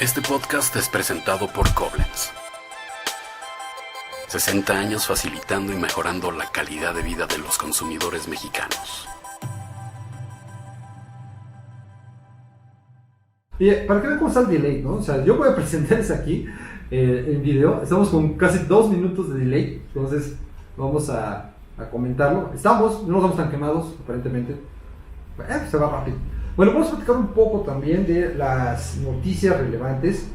Este podcast es presentado por Koblenz. 60 años facilitando y mejorando la calidad de vida de los consumidores mexicanos. Y para que vean cómo está el delay, ¿no? O sea, yo voy a presentarles aquí en video. Estamos con casi 2 minutos de delay, entonces vamos a comentarlo. No estamos tan quemados, aparentemente. Se va rápido. Bueno, vamos a platicar un poco también de las noticias relevantes.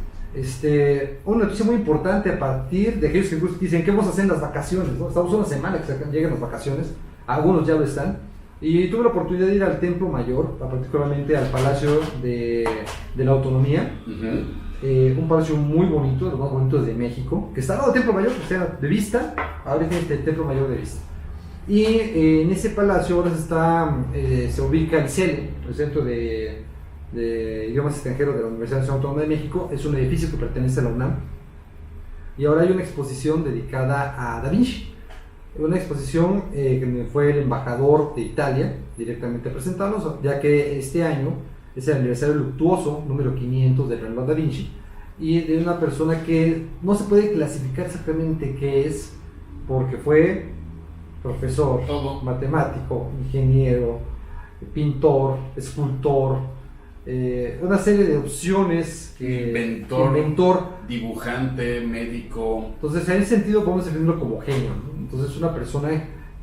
Una noticia muy importante a partir de aquellos que dicen qué vamos a hacer en las vacaciones, ¿no? Estamos una semana que llegan las vacaciones, algunos ya lo están. Y tuve la oportunidad de ir al Templo Mayor, particularmente al Palacio de la Autonomía. Un palacio muy bonito, de los más bonitos de México, que está al lado del Templo Mayor, o sea, de vista. Ahora tiene el Templo Mayor de vista. Y en ese palacio ahora se ubica el CELE, el Centro de Idiomas Extranjeros de la Universidad Nacional Autónoma de México. Es un edificio que pertenece a la UNAM. Y ahora hay una exposición dedicada a Da Vinci. Una exposición que fue el embajador de Italia directamente a presentarnos, ya que este año es el aniversario luctuoso número 500 de Leonardo da Vinci, y de una persona que no se puede clasificar exactamente qué es, porque fue profesor, matemático, ingeniero, pintor, escultor, una serie de opciones, inventor, dibujante, médico. Entonces, en ese sentido podemos definirlo como genio, ¿no? Entonces, una persona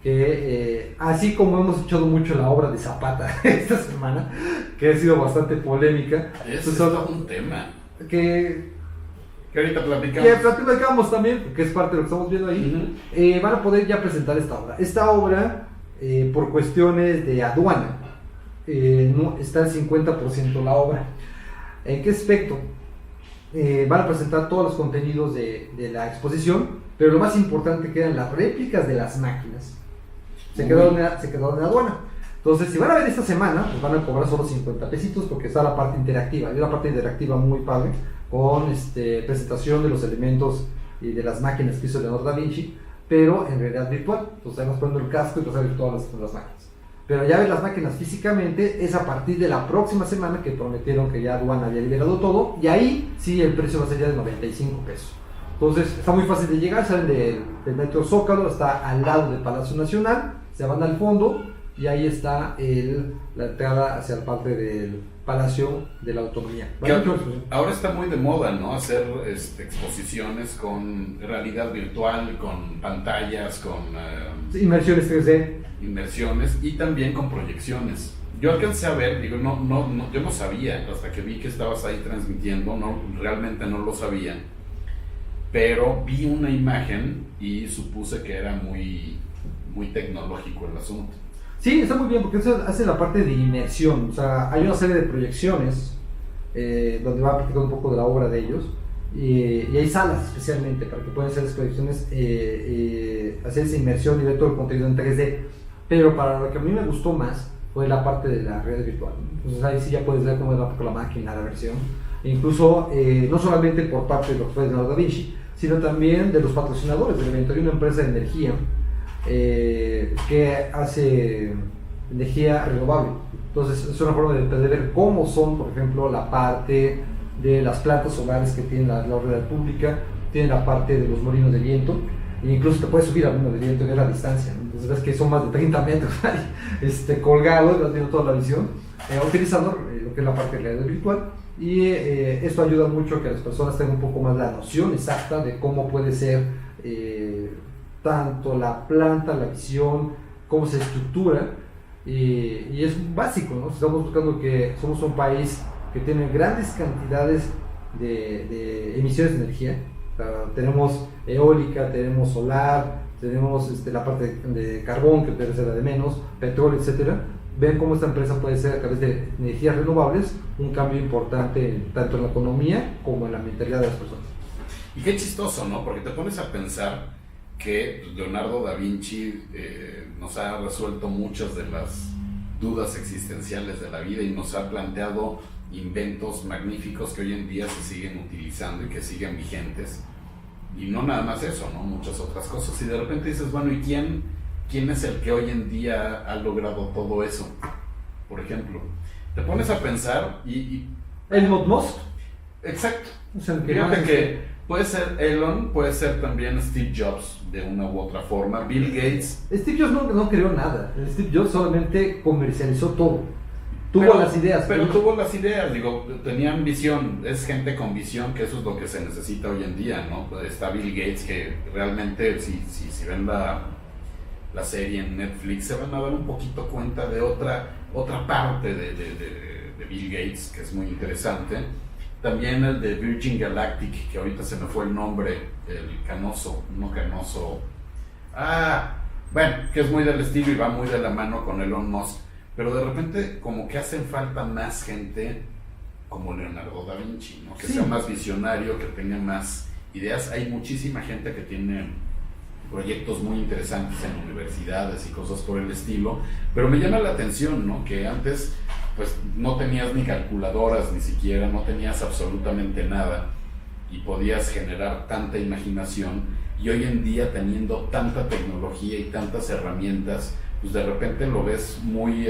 que, así como hemos echado mucho la obra de Zapata esta semana, que ha sido bastante polémica, es todo un tema que ahorita platicamos. Que platicamos también, que es parte de lo que estamos viendo ahí. Van a poder ya presentar esta obra. Esta obra, por cuestiones de aduana, no está al 50% la obra. ¿En qué aspecto? Van a presentar todos los contenidos de la exposición, pero lo más importante quedan las réplicas de las máquinas. Se quedaron en aduana. Entonces, si van a ver esta semana, pues van a cobrar solo 50 pesitos, porque está la parte interactiva. Hay una parte interactiva muy padre, con presentación de los elementos y de las máquinas que hizo Leonardo da Vinci, pero en realidad virtual. Entonces, estamos poniendo el casco y vas a ver todas las máquinas. Pero ya ver las máquinas físicamente es a partir de la próxima semana, que prometieron que ya aduana había liberado todo, y ahí sí el precio va a ser ya de 95 pesos. Entonces, está muy fácil de llegar, salen del metro Zócalo, está al lado del Palacio Nacional, se van al fondo, y ahí está la entrada hacia la parte del Palacio de la Autonomía. Ahora está muy de moda, ¿no? Hacer exposiciones con realidad virtual, con pantallas, con inmersiones 3D. Inmersiones y también con proyecciones. Yo alcancé a ver, yo no sabía, hasta que vi que estabas ahí transmitiendo, realmente no lo sabía, pero vi una imagen y supuse que era muy, muy tecnológico el asunto. Sí, está muy bien, porque eso hace la parte de inmersión. O sea, hay una serie de proyecciones donde va a platicar un poco de la obra de ellos, y hay salas especialmente para que puedan hacer las proyecciones, hacer esa inmersión y ver todo el contenido en 3D. Pero para lo que a mí me gustó más fue la parte de la realidad virtual. Entonces ahí sí ya puedes ver cómo es la máquina, la versión. E incluso, no solamente por parte de lo que fue Leonardo da Vinci, sino también de los patrocinadores del evento. Hay una empresa de energía que hace energía renovable. Entonces es una forma de ver cómo son, por ejemplo, la parte de las plantas solares que tiene la red pública, tiene la parte de los molinos de viento, e incluso te puedes subir al molino de viento y ver la distancia, ¿no? Entonces ves que son más de 30 metros colgados, vas viendo toda la visión, utilizando lo que es la parte de realidad virtual. Y esto ayuda mucho a que las personas tengan un poco más la noción exacta de cómo puede ser tanto la planta, la visión, cómo se estructura, y es básico, ¿no? Estamos buscando que somos un país que tiene grandes cantidades de emisiones de energía. O sea, tenemos eólica, tenemos solar, tenemos la parte de carbón, que debe ser la de menos, petróleo, etcétera. Ven cómo esta empresa puede ser, a través de energías renovables, un cambio importante tanto en la economía como en la mentalidad de las personas. Y qué chistoso, ¿no? Porque te pones a pensar que Leonardo da Vinci nos ha resuelto muchas de las dudas existenciales de la vida y nos ha planteado inventos magníficos que hoy en día se siguen utilizando y que siguen vigentes. Y no nada más eso, ¿no? Muchas otras cosas. Y de repente dices, bueno, ¿y quién es el que hoy en día ha logrado todo eso? Por ejemplo, te pones a pensar y Elon Musk. Exacto. O sea, Fíjate que puede ser Elon, puede ser también Steve Jobs de una u otra forma, Bill Gates. Steve Jobs no creó nada. Steve Jobs solamente comercializó todo. Tuvo las ideas. Pero tuvo las ideas, digo, tenían visión. Es gente con visión, que eso es lo que se necesita hoy en día, ¿no? Está Bill Gates, que realmente, si ven la serie en Netflix, se van a dar un poquito cuenta de otra parte de Bill Gates, que es muy interesante. También el de Virgin Galactic, que ahorita se me fue el nombre, el Canoso, bueno, que es muy del estilo y va muy de la mano con Elon Musk. Pero de repente como que hacen falta más gente como Leonardo da Vinci, ¿no? Que sea más visionario, que tenga más ideas. Hay muchísima gente que tiene proyectos muy interesantes en universidades y cosas por el estilo, pero me llama la atención, ¿no? Que antes pues no tenías ni calculadoras ni siquiera, no tenías absolutamente nada y podías generar tanta imaginación, y hoy en día, teniendo tanta tecnología y tantas herramientas, pues de repente lo ves muy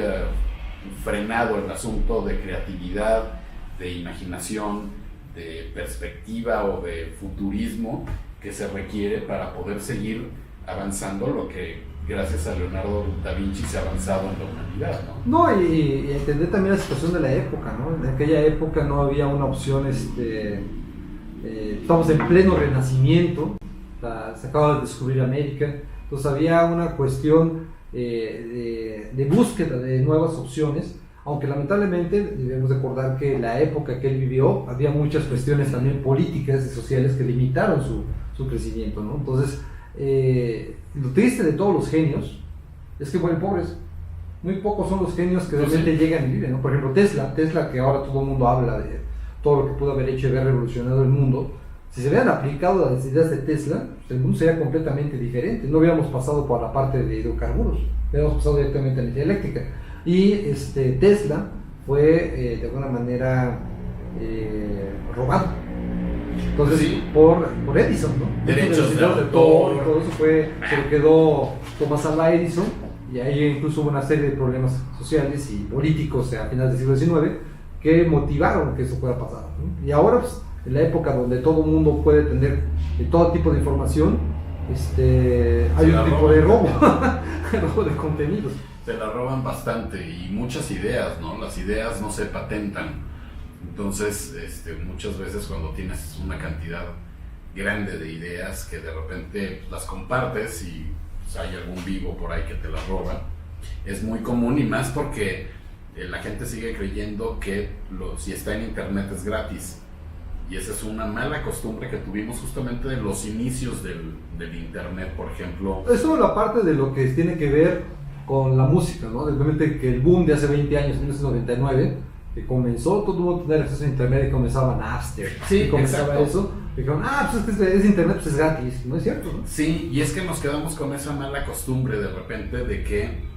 frenado el asunto de creatividad, de imaginación, de perspectiva o de futurismo que se requiere para poder seguir avanzando lo que gracias a Leonardo da Vinci se ha avanzado en la humanidad, ¿no? No, y entender también la situación de la época, ¿no? En aquella época no había una opción, estamos en pleno renacimiento, se acaba de descubrir América, entonces había una cuestión de búsqueda de nuevas opciones, aunque lamentablemente debemos recordar que en la época que él vivió había muchas cuestiones también políticas y sociales que limitaron su crecimiento, ¿no? Entonces, lo triste de todos los genios es que mueren pobres. Muy pocos son los genios que realmente llegan y viven, ¿no? Por ejemplo, Tesla, que ahora todo el mundo habla de todo lo que pudo haber hecho y haber revolucionado el mundo. Si se hubieran aplicado las ideas de Tesla, pues el mundo sería completamente diferente. No hubiéramos pasado por la parte de hidrocarburos, hubiéramos pasado directamente a la energía eléctrica. Y Tesla fue de alguna manera robado. Entonces, sí, por Edison, ¿no? Derechos de autor. Todo eso se lo quedó Thomas Alva Edison, y ahí incluso hubo una serie de problemas sociales y políticos a finales del siglo XIX que motivaron que eso pueda pasar, ¿no? Y ahora, pues, en la época donde todo el mundo puede tener todo tipo de información, hay un tipo de robo, robo de contenidos. Se la roban bastante, y muchas ideas, ¿no? Las ideas no se patentan. Entonces, muchas veces cuando tienes una cantidad grande de ideas que de repente las compartes y pues, hay algún vivo por ahí que te las roba, es muy común, y más porque la gente sigue creyendo que si está en internet es gratis. Y esa es una mala costumbre que tuvimos justamente de los inicios del internet, por ejemplo. Eso es la parte de lo que tiene que ver con la música, ¿no? Realmente que el boom de hace 20 años, 1999, que comenzó, todo el mundo tener acceso a internet y comenzaba Napster. Sí, y comenzaba exacto. eso. Y dijeron, pues es internet, pues es gratis. No es cierto, ¿no? Sí, y es que nos quedamos con esa mala costumbre de repente de que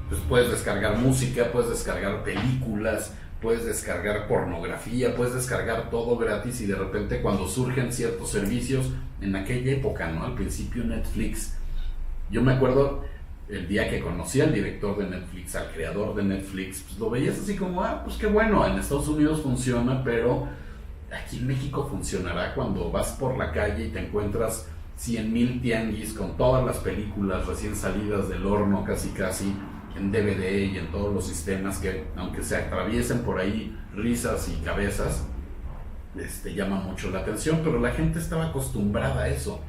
pues puedes descargar música, puedes descargar películas, puedes descargar pornografía, puedes descargar todo gratis, y de repente cuando surgen ciertos servicios, en aquella época, ¿no? Al principio Netflix, yo me acuerdo el día que conocí al director de Netflix, al creador de Netflix, pues lo veías así como, pues qué bueno, en Estados Unidos funciona, pero aquí en México funcionará cuando vas por la calle y te encuentras 100,000 tianguis con todas las películas recién salidas del horno, casi en DVD y en todos los sistemas, que aunque se atraviesen por ahí risas y cabezas, llama mucho la atención, pero la gente estaba acostumbrada a eso,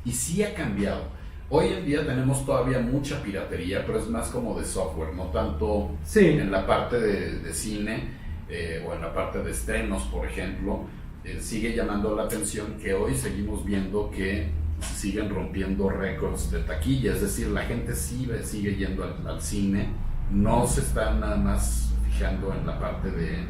y sí ha cambiado. Hoy en día tenemos todavía mucha piratería, pero es más como de software, no tanto en la parte de cine o en la parte de estrenos, por ejemplo. Sigue llamando la atención que hoy seguimos viendo que se siguen rompiendo récords de taquilla, es decir, la gente sigue yendo al cine, no se está nada más fijando en la parte de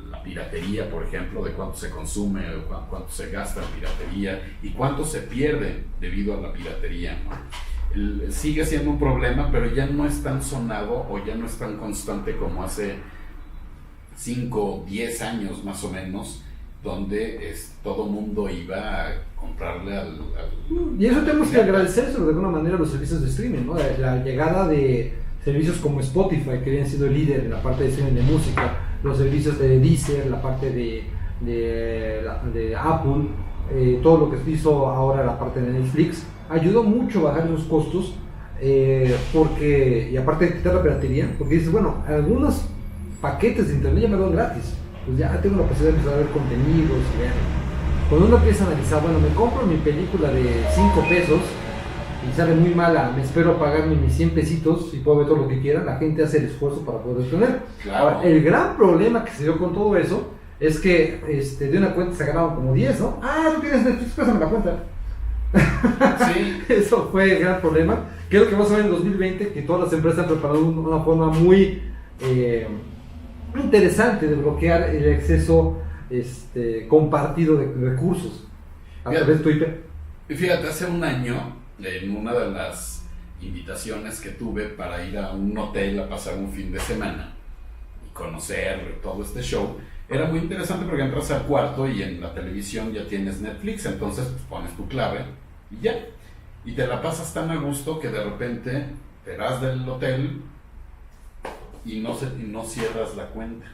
la piratería, por ejemplo, de cuánto se consume, o cuánto se gasta en piratería y cuánto se pierde debido a la piratería, ¿no? Sigue siendo un problema, pero ya no es tan sonado o ya no es tan constante como hace 5 o 10 años más o menos, donde todo mundo iba a comprarle al y eso tenemos que agradecérselo de alguna manera a los servicios de streaming, ¿no? La llegada de servicios como Spotify, que habían sido líder en la parte de streaming de música, los servicios de Deezer, la parte de Apple, todo lo que hizo ahora la parte de Netflix, ayudó mucho a bajar los costos, y aparte de quitar la piratería, porque dices, bueno, algunos paquetes de internet ya me lo dan gratis, pues ya tengo la posibilidad de empezar a ver contenidos y ver. Cuando uno empieza a analizar, bueno, me compro mi película de 5 pesos y sale muy mala, me espero pagarme mis 100 pesitos y puedo ver todo lo que quiera, la gente hace el esfuerzo para poder tener. Claro. Ahora, el gran problema que se dio con todo eso es que de una cuenta se ganaron como 10, ¿no? Ah, no tienes Netflix, pásame la cuenta. Sí. Eso fue el gran problema. Que es lo que vamos a ver en 2020, que todas las empresas han preparado una forma muy interesante de bloquear el exceso compartido de recursos a través de tu IP. Fíjate, hace un año, en una de las invitaciones que tuve para ir a un hotel a pasar un fin de semana y conocer todo este show, era muy interesante porque entras al cuarto y en la televisión ya tienes Netflix, entonces pues, pones tu clave y ya. Y te la pasas tan a gusto que de repente te vas del hotel y no cierras la cuenta.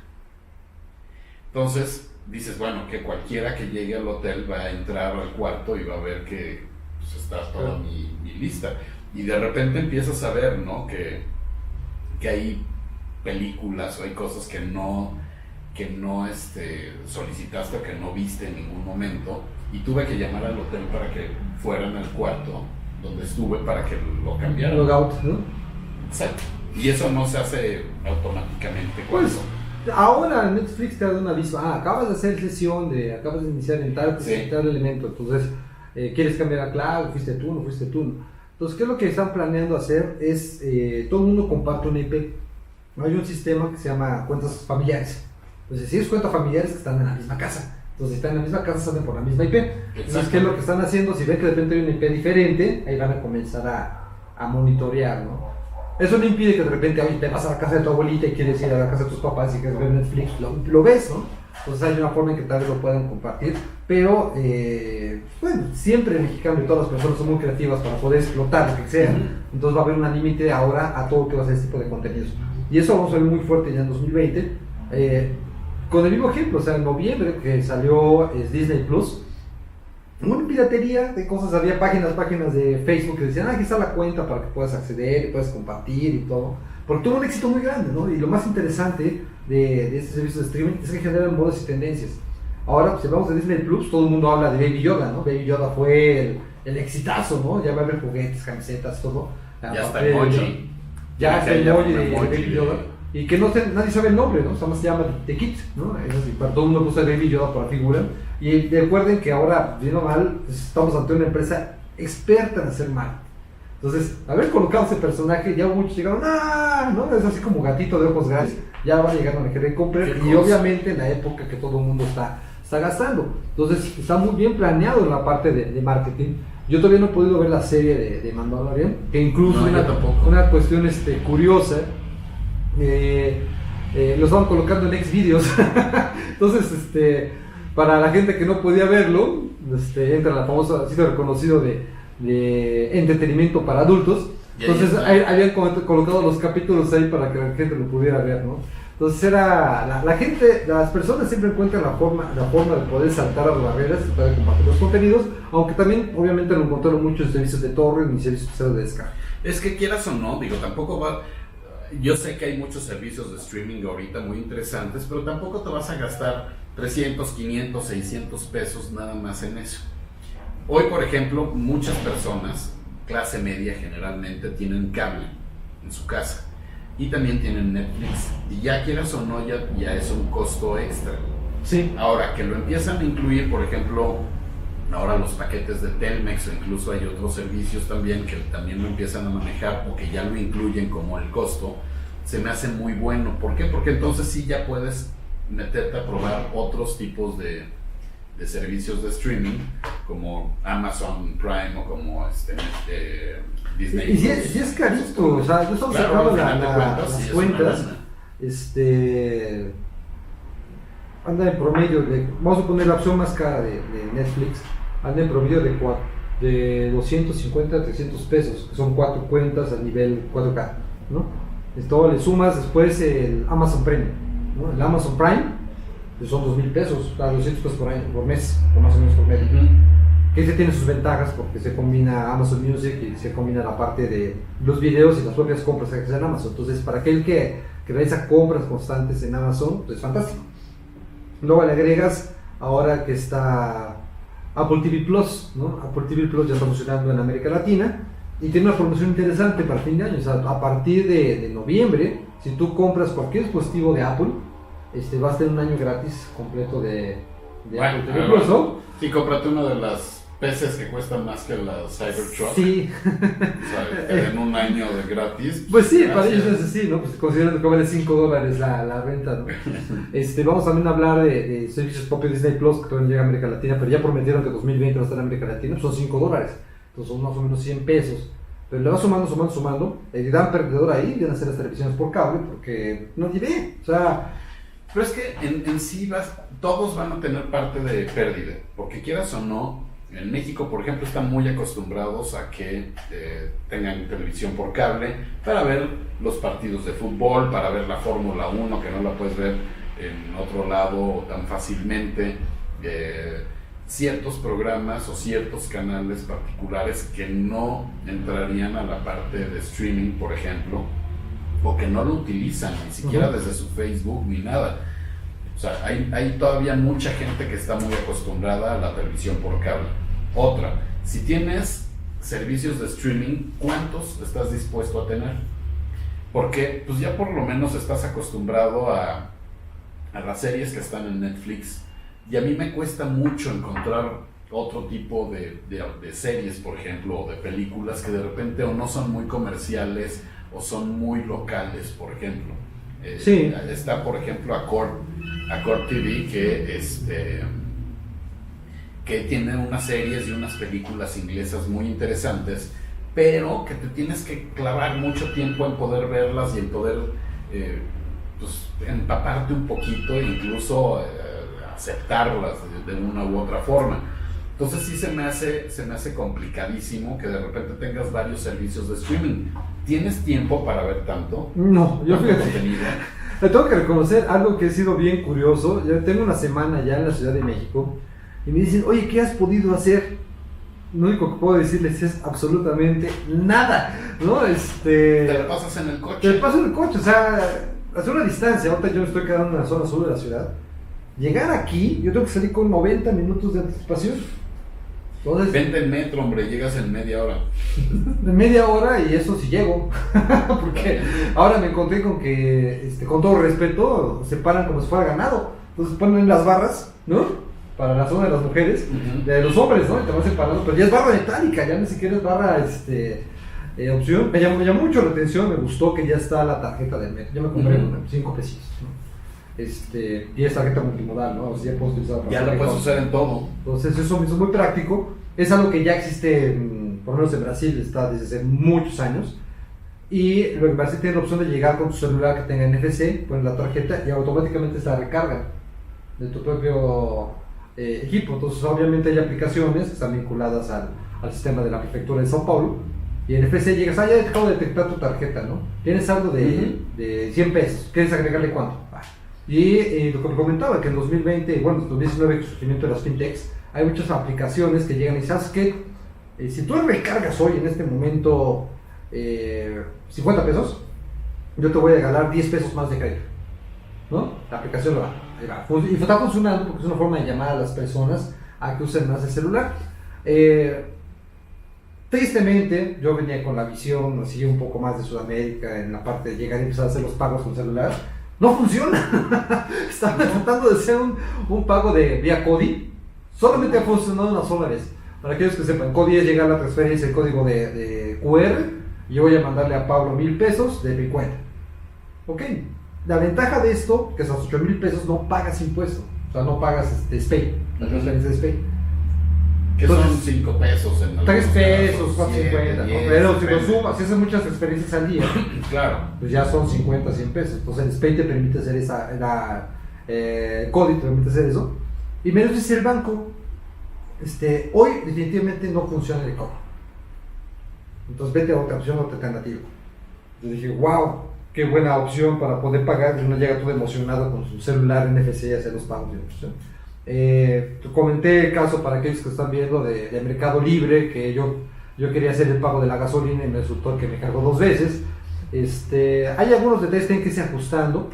Entonces dices, bueno, que cualquiera que llegue al hotel va a entrar al cuarto y va a ver que pues, está toda mi lista. Y de repente empiezas a ver, ¿no? Que hay películas o hay cosas que no solicitaste o que no viste en ningún momento, y tuve que llamar al hotel para que fueran al cuarto donde estuve para que lo cambiaran. Logout, ¿no? Exacto. Y eso no se hace automáticamente. Pues ahora Netflix te da un aviso, acabas de hacer sesión, acabas de iniciar en tal elemento, entonces quieres cambiar la clave, fuiste tú, no fuiste tú. Entonces, ¿qué es lo que están planeando hacer? Es, todo el mundo comparte un IP. Hay un sistema que se llama cuentas familiares. Entonces, si es cuentas familiares que están en la misma casa, entonces si están en la misma casa, salen por la misma IP. Entonces, ¿qué es lo que están haciendo? Si ven que de repente hay un IP diferente, ahí van a comenzar a monitorear, ¿no? Eso no impide que de repente te vas a la casa de tu abuelita y quieres ir a la casa de tus papás y quieres ver Netflix, lo ves, ¿no? Entonces hay una forma en que tal vez lo puedan compartir, pero bueno, siempre el mexicano y todas las personas son muy creativas para poder explotar lo que sea. Entonces va a haber un límite ahora a todo lo que va a ser este tipo de contenidos. Y eso vamos a ver muy fuerte ya en 2020. Con el mismo ejemplo, o sea, en noviembre que salió Disney Plus, una piratería de cosas, había páginas de Facebook que decían, aquí está la cuenta para que puedas acceder y puedas compartir y todo, porque tuvo un éxito muy grande, ¿no? Y lo más interesante de este servicio de streaming es que generan modas y tendencias. Ahora, pues, si hablamos de Disney Plus, todo el mundo habla de Baby Yoda, ¿no? Baby Yoda fue el exitazo, ¿no? Ya va a haber juguetes, camisetas, todo. Ya está emoji. Ya está el emoji de Baby Yoda. Y que nadie sabe el nombre, ¿no? Se llama The Kid, ¿no? Es así, para todo el mundo puso Baby Yoda por la figura. Y recuerden que ahora, bien o mal, pues, estamos ante una empresa experta en hacer mal. Entonces, haber colocado ese personaje, ya muchos llegaron, ¿no? Es así como gatito de ojos grandes, ya va llegando a querer comprar. Y obviamente en la época que todo el mundo está gastando. Entonces, está muy bien planeado en la parte de marketing. Yo todavía no he podido ver la serie de Mandalorian, que incluso una cuestión curiosa. Lo estaban colocando en Xvideos. Entonces, para la gente que no podía verlo, entra la famosa sitio reconocido de entretenimiento para adultos. Entonces habían colocado los capítulos ahí para que la gente lo pudiera ver, ¿no? Entonces era la gente, las personas siempre encuentran la forma de poder saltar a las barreras y poder compartir los contenidos, aunque también obviamente lo encontraron muchos servicios de torrent y servicios de descarga. Es que quieras o no, digo, tampoco va. Yo sé que hay muchos servicios de streaming ahorita muy interesantes, pero tampoco te vas a gastar 300, 500, 600 pesos nada más en eso. Hoy, por ejemplo, muchas personas, clase media generalmente, tienen cable en su casa y también tienen Netflix. Y ya quieras o no, ya es un costo extra. Sí. Ahora, que lo empiezan a incluir, por ejemplo, ahora los paquetes de Telmex, o incluso hay otros servicios también que también lo empiezan a manejar o que ya lo incluyen como el costo, se me hace muy bueno. ¿Por qué? Porque entonces sí ya puedes meterte a probar otros tipos de servicios de streaming como Amazon Prime o como Disney. Y si es carito, o sea, yo estamos sacando las cuentas, anda en promedio vamos a poner la opción más cara de Netflix, anda en promedio de 250 a 300 pesos, que son 4 cuentas a nivel 4K, ¿no? Esto le sumas después el Amazon Premium, ¿no? El Amazon Prime, que son 2,000 pesos, o sea, 200 pesos por mes, o más o menos por medio. Que ese tiene sus ventajas porque se combina Amazon Music y se combina la parte de los videos y las propias compras que hacen en Amazon. Entonces, para aquel que realiza compras constantes en Amazon, pues es fantástico. Luego le agregas ahora que está Apple TV Plus, ¿no? Apple TV Plus ya está funcionando en América Latina y tiene una promoción interesante para fin de año. O sea, a partir de noviembre, si tú compras cualquier dispositivo de Apple, vas a tener un año gratis completo de Apple TV Plus, ¿no? Sí, cómprate una de las PCs que cuestan más que la Cybertruck. Sí. O sea, en un año de gratis. Pues sí, para ellos es así, ¿no? Pues considerando que vale $5 la renta, ¿no? Vamos también a hablar de servicios propios Disney Plus que todavía llega a América Latina, pero ya prometieron que 2020 va a estar en América Latina, pues son $5. Entonces son más o menos 100 pesos. Pero le vas sumando. El gran perdedor ahí vienen a ser las televisiones por cable porque nadie ve. O sea, pero es que en sí todos van a tener parte de pérdida, porque quieras o no, en México, por ejemplo, están muy acostumbrados a que tengan televisión por cable para ver los partidos de fútbol, para ver la Fórmula 1, que no la puedes ver en otro lado tan fácilmente, ciertos programas o ciertos canales particulares que no entrarían a la parte de streaming, por ejemplo, o que no lo utilizan ni siquiera desde su Facebook ni nada. O sea, hay todavía mucha gente que está muy acostumbrada a la televisión por cable. Otra, si tienes servicios de streaming, ¿cuántos estás dispuesto a tener? Porque pues ya por lo menos estás acostumbrado a las series que están en Netflix, y a mí me cuesta mucho encontrar otro tipo de series, por ejemplo, o de películas que de repente o no son muy comerciales o son muy locales, por ejemplo. Sí. Está, por ejemplo, Accord TV, que tiene unas series y unas películas inglesas muy interesantes, pero que te tienes que clavar mucho tiempo en poder verlas y en poder pues, empaparte un poquito e incluso aceptarlas de una u otra forma. Entonces sí se me hace complicadísimo que de repente tengas varios servicios de streaming. ¿Tienes tiempo para ver tanto? No, yo fíjate. Contenido? Le tengo que reconocer algo que ha sido bien curioso. Yo tengo una semana ya en la Ciudad de México y me dicen, oye, ¿qué has podido hacer? Lo único que puedo decirles es absolutamente nada, ¿no? Te la pasas en el coche. Te la paso en el coche, o sea, hacer una distancia. Ahorita yo me estoy quedando en la zona sur de la ciudad. Llegar aquí, yo tengo que salir con 90 minutos de anticipación. Entonces, vente en metro, hombre, llegas en media hora. De media hora y eso sí llego. Porque ahora me encontré con que, con todo respeto, se paran como si fuera ganado. Entonces ponen las barras, ¿no? Para la zona de las mujeres, de los hombres, ¿no? Y te van separando, pero ya es barra metálica, ya ni siquiera es barra, opción. Me llamó mucho la atención, me gustó que ya está la tarjeta del metro. Yo me compré 5 pesitos, ¿no? Y es tarjeta multimodal, ¿no? O sea, ya puedes utilizar. Ya la puedes usar en todo. Entonces eso es muy práctico. Es algo que ya existe, por lo menos en Brasil, está desde hace muchos años. Y lo que Brasil tiene la opción de llegar con tu celular que tenga NFC, pones la tarjeta y automáticamente se la recarga de tu propio equipo. Entonces obviamente hay aplicaciones que están vinculadas al sistema de la prefectura de São Paulo. Y en NFC llegas, ya te acabo de detectar tu tarjeta, ¿no? Tienes algo de 100 pesos, ¿quieres agregarle cuánto? Y lo que comentaba, que en 2020, bueno, 2019, con el surgimiento de las fintechs, hay muchas aplicaciones que llegan y ¿sabes qué? Si tú recargas hoy en este momento 50 pesos, yo te voy a regalar 10 pesos más de crédito, ¿no? La aplicación lo va. Y está funcionando porque es una forma de llamar a las personas a que usen más el celular. Tristemente, yo venía con la visión así un poco más de Sudamérica en la parte de llegar y empezar a hacer los pagos con celular. No funciona. Estaba tratando de hacer un pago vía CODI. Solamente ha funcionado una sola vez. Para aquellos que sepan, CODI es llegar a la transferencia, el código de QR. Y yo voy a mandarle a Pablo 1,000 pesos de mi cuenta. Ok. La ventaja de esto, que hasta 8,000 pesos no pagas impuesto. O sea, no pagas SPAY, la transferencia de SPAY. Que son 5 pesos en 3 pesos, 4.50, ¿no? Pero si lo depende. sumas, si haces muchas experiencias al día, Claro. pues ya son 50, 100 pesos. Entonces el SPAY te permite hacer CODI te permite hacer eso. Y menos dice el banco, hoy definitivamente no funciona el cobro. Entonces vete a otra opción, otra alternativa. Yo dije, wow, qué buena opción para poder pagar, y uno llega todo emocionado con su celular NFC y hacer los pagos. Comenté el caso para aquellos que están viendo de Mercado Libre, que yo quería hacer el pago de la gasolina y me resultó que me cargó 2 veces. Hay algunos detalles que tienen que irse ajustando.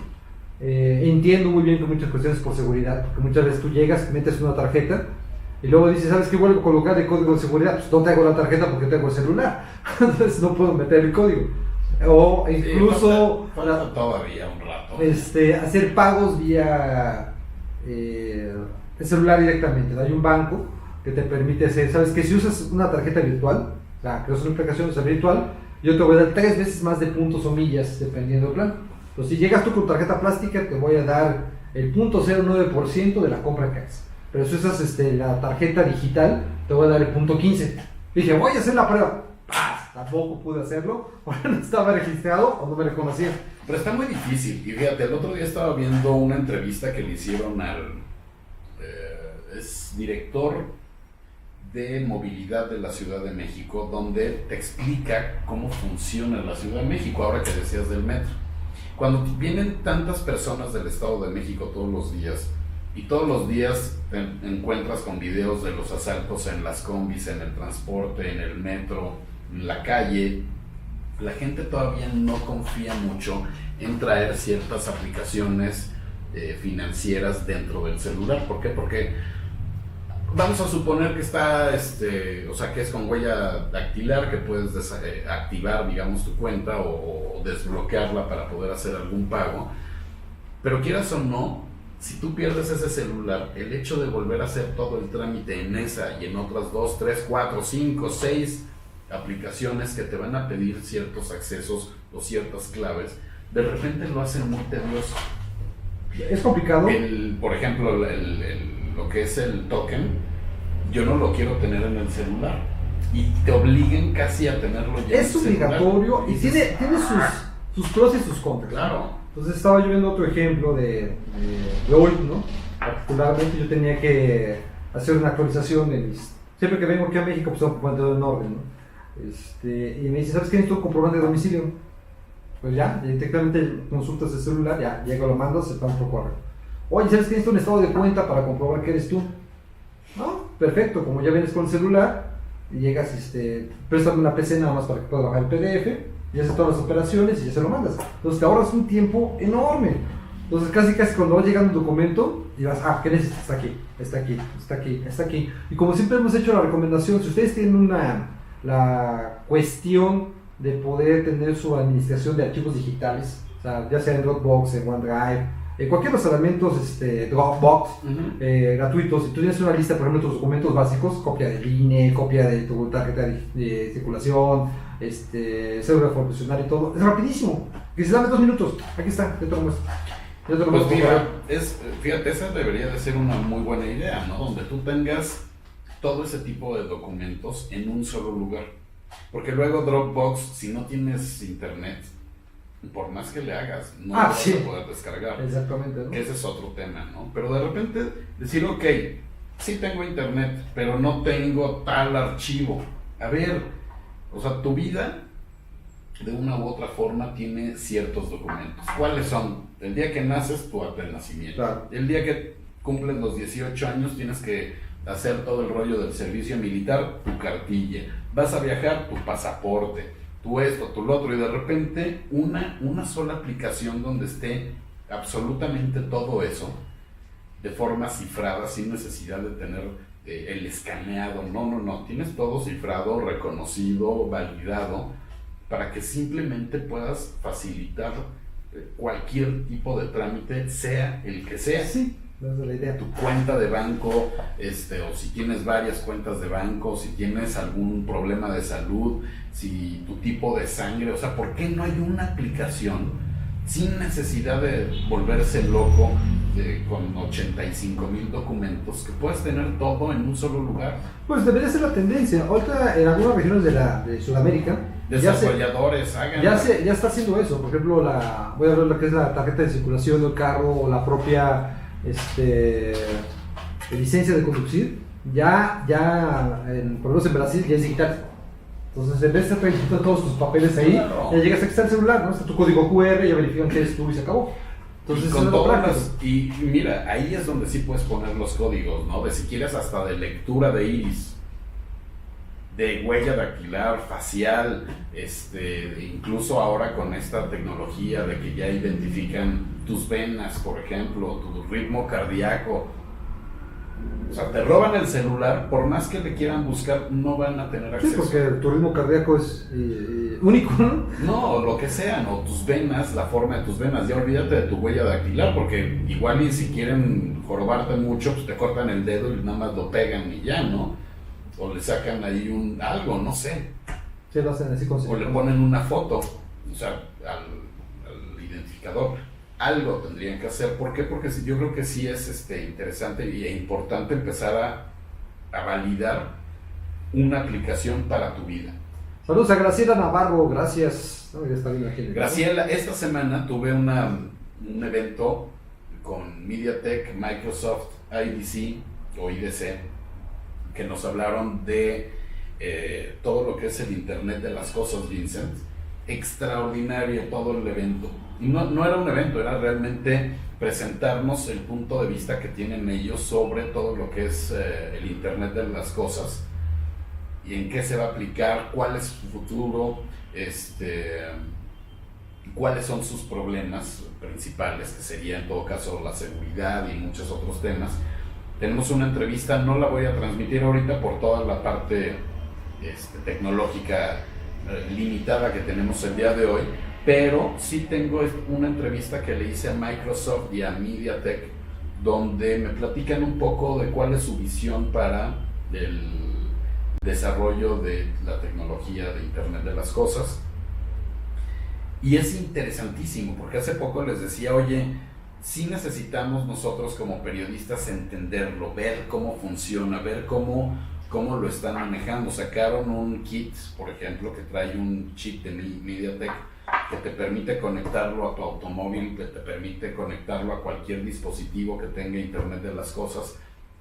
Entiendo muy bien que muchas cuestiones por seguridad, porque muchas veces tú llegas, metes una tarjeta y luego dices, ¿sabes qué? Vuelvo a colocar el código de seguridad. Pues no traigo la tarjeta porque tengo el celular, entonces no puedo meter el código. O incluso falta todavía un rato. Hacer pagos vía el celular directamente. Hay un banco que te permite hacer, ¿sabes? Que si usas una tarjeta virtual, o sea, que es una aplicación virtual, yo te voy a dar 3 veces más de puntos o millas dependiendo del plan. Entonces, si llegas tú con tarjeta plástica, te voy a dar el 0.09% de la compra que hagas. Pero si usas la tarjeta digital, te voy a dar el 0.15. Dije, voy a hacer la prueba. ¡Paz! Tampoco pude hacerlo, porque no estaba registrado o no me reconocía. Pero está muy difícil. Y fíjate, el otro día estaba viendo una entrevista que le hicieron al es director de movilidad de la Ciudad de México, donde te explica cómo funciona la Ciudad de México, ahora que decías del metro. Cuando vienen tantas personas del Estado de México todos los días, y todos los días te encuentras con videos de los asaltos en las combis, en el transporte, en el metro, en la calle, la gente todavía no confía mucho en traer ciertas aplicaciones financieras dentro del celular. ¿Por qué? Porque vamos a suponer que está, o sea, que es con huella dactilar, que puedes activar, digamos, tu cuenta o desbloquearla para poder hacer algún pago. Pero quieras o no, si tú pierdes ese celular, el hecho de volver a hacer todo el trámite en esa y en otras 2, 3, 4, 5, 6 aplicaciones que te van a pedir ciertos accesos o ciertas claves, de repente lo hacen muy tedioso. Es complicado. Por ejemplo, lo que es el token, yo no lo quiero tener en el celular y te obliguen casi a tenerlo ya. Es obligatorio y tiene sus pros y sus contras. Claro. Entonces estaba yo viendo otro ejemplo de hoy, ¿no? Particularmente yo tenía que hacer una actualización de siempre que vengo aquí a México pues tengo que poner todo en orden, ¿no? Y me dice, ¿sabes qué? Necesito un comprobante de domicilio. Pues ya, directamente consultas el celular, ya, llego, lo mando, se pasa por correo. Oye, ¿sabes qué? Necesito un estado de cuenta para comprobar que eres tú. No, perfecto, como ya vienes con el celular, y llegas, préstame una PC nada más para que pueda bajar el PDF, y haces todas las operaciones y ya se lo mandas. Entonces te ahorras un tiempo enorme. Entonces casi cuando va llegando un documento, y vas, ¿qué necesitas? Está aquí, está aquí, está aquí, está aquí. Y como siempre hemos hecho la recomendación, si ustedes tienen la cuestión de poder tener su administración de archivos digitales, o sea, ya sea en Dropbox, en OneDrive, cualquier de los elementos Dropbox gratuitos, si tú tienes una lista, por ejemplo, de tus documentos básicos, copia del INE, copia de tu tarjeta de circulación, cédula profesional y todo, es rapidísimo, que se dame 2 minutos, aquí está, ya te lo muestro. Pues mira, fíjate, esa debería de ser una muy buena idea, ¿no? Donde tú tengas todo ese tipo de documentos en un solo lugar. Porque luego Dropbox, si no tienes internet, por más que le hagas, no lo vas a poder descargar. Exactamente, ¿no? Que ese es otro tema, ¿no? Pero de repente decir, ok, sí tengo internet, pero no tengo tal archivo. A ver, o sea, tu vida de una u otra forma tiene ciertos documentos. ¿Cuáles son? El día que naces, tu acta de nacimiento. Claro. El día que cumples los 18 años, tienes que hacer todo el rollo del servicio militar, tu cartilla. Vas a viajar, tu pasaporte, tu esto, tu lo otro, y de repente una sola aplicación donde esté absolutamente todo eso de forma cifrada, sin necesidad de tener el escaneado. No, tienes todo cifrado, reconocido, validado, para que simplemente puedas facilitar cualquier tipo de trámite, sea el que sea. Sí. Esa es la idea. Tu cuenta de banco, o si tienes varias cuentas de banco, si tienes algún problema de salud, si tu tipo de sangre, o sea, ¿por qué no hay una aplicación sin necesidad de volverse loco con 85,000 documentos, que puedas tener todo en un solo lugar? Pues debería ser la tendencia. Ahorita en algunas regiones de Sudamérica, desarrolladores ya está haciendo eso. Por ejemplo, voy a ver lo que es la tarjeta de circulación del carro o la propia licencia de conducir, por lo menos en Brasil ya es digital. Entonces, en vez de estar trayendo todos tus papeles ahí, Claro. ya llegas a el celular, ¿no? Está tu código QR, ya verifican que eres tú y se acabó. Entonces, Y con eso es lo todas práctico. y mira, ahí es donde sí puedes poner los códigos, ¿no? De si quieres hasta de lectura de iris, de huella dactilar, facial, incluso ahora con esta tecnología de que ya identifican tus venas, por ejemplo, tu ritmo cardíaco. O sea, te roban el celular, por más que le quieran buscar, no van a tener Sí, acceso. porque tu ritmo cardíaco es único, ¿no? No, lo que sean, o tus venas, la forma de tus venas, ya olvídate de tu huella dactilar, porque igual y si quieren jorobarte mucho, pues te cortan el dedo y nada más lo pegan y ya, ¿no? O le sacan ahí algo, no sé, Sí, lo hacen así con o le ponen una foto, o sea, al identificador. Algo tendrían que hacer, ¿por qué? Porque yo creo que sí es interesante e importante empezar a validar una aplicación para tu vida. Saludos a Graciela Navarro, gracias. No, ya está bien aquí. Graciela, esta semana tuve un evento con MediaTek, Microsoft, IDC o IDC, que nos hablaron de todo lo que es el Internet de las cosas, Vincent. Extraordinario todo el evento. Y no era un evento, era realmente presentarnos el punto de vista que tienen ellos sobre todo lo que es el Internet de las cosas y en qué se va a aplicar, cuál es su futuro, cuáles son sus problemas principales, que sería en todo caso la seguridad y muchos otros temas. Tenemos una entrevista, no la voy a transmitir ahorita por toda la parte tecnológica limitada que tenemos el día de hoy, pero sí tengo una entrevista que le hice a Microsoft y a MediaTek, donde me platican un poco de cuál es su visión para el desarrollo de la tecnología de Internet de las cosas. Y es interesantísimo, porque hace poco les decía, oye, sí necesitamos nosotros como periodistas entenderlo, ver cómo funciona, ver cómo lo están manejando. Sacaron un kit, por ejemplo, que trae un chip de MediaTek que te permite conectarlo a tu automóvil, que te permite conectarlo a cualquier dispositivo que tenga Internet de las cosas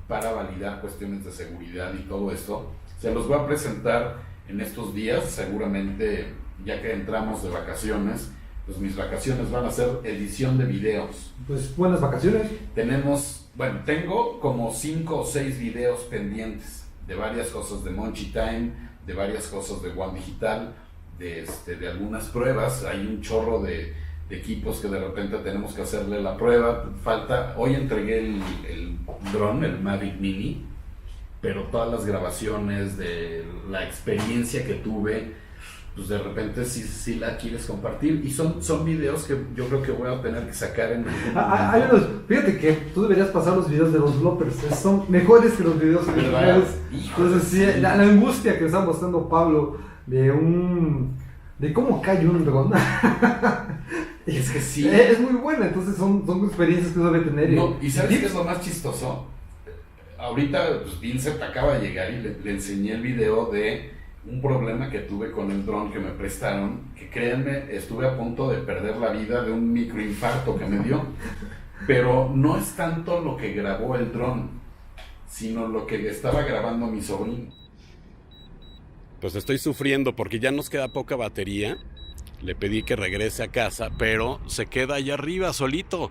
para validar cuestiones de seguridad y todo esto. Se los voy a presentar en estos días, seguramente ya que entramos de vacaciones. Pues mis vacaciones van a ser edición de videos. Pues buenas vacaciones. Tengo como 5 o 6 videos pendientes de varias cosas de Monchi Time, de varias cosas de One Digital, de algunas pruebas. Hay un chorro de equipos que de repente tenemos que hacerle la prueba. Hoy entregué el dron, el Mavic Mini, pero todas las grabaciones de la experiencia que tuve, pues de repente sí la quieres compartir, y son videos que yo creo que voy a tener que sacar en fíjate que tú deberías pasar los videos de los bloopers, son mejores que los videos originales. Entonces sí, la angustia que está mostrando Pablo de cómo cae un dron es que sí es muy buena. Entonces son experiencias que uno debe tener. ¿Y sabes qué es lo más chistoso? Ahorita pues Vincent acaba de llegar y le enseñé el video de un problema que tuve con el dron que me prestaron, que créanme, estuve a punto de perder la vida de un microinfarto que me dio. Pero no es tanto lo que grabó el dron, sino lo que estaba grabando mi sobrino. Pues estoy sufriendo porque ya nos queda poca batería. Le pedí que regrese a casa, pero se queda allá arriba solito.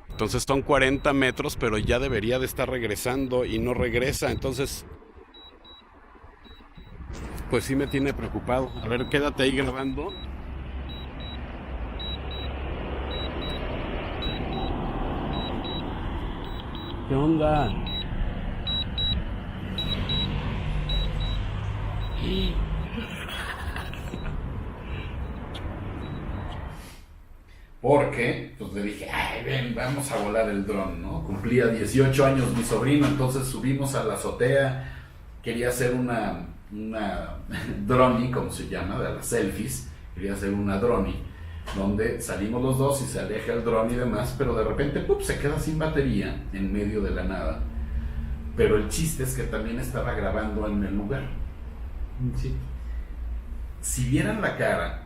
Entonces son 40 metros, pero ya debería de estar regresando y no regresa. Entonces, pues sí me tiene preocupado. A ver, quédate ahí grabando. ¿Qué onda? Porque, pues le dije, ay, ven, vamos a volar el dron, ¿no? Cumplía 18 años mi sobrino, entonces subimos a la azotea, quería hacer una drone, como se llama, de las selfies, quería hacer una drone, donde salimos los dos y se aleja el dron y demás, pero de repente, ¡pup!, se queda sin batería en medio de la nada. Pero el chiste es que también estaba grabando en el lugar. Sí. Si vieran la cara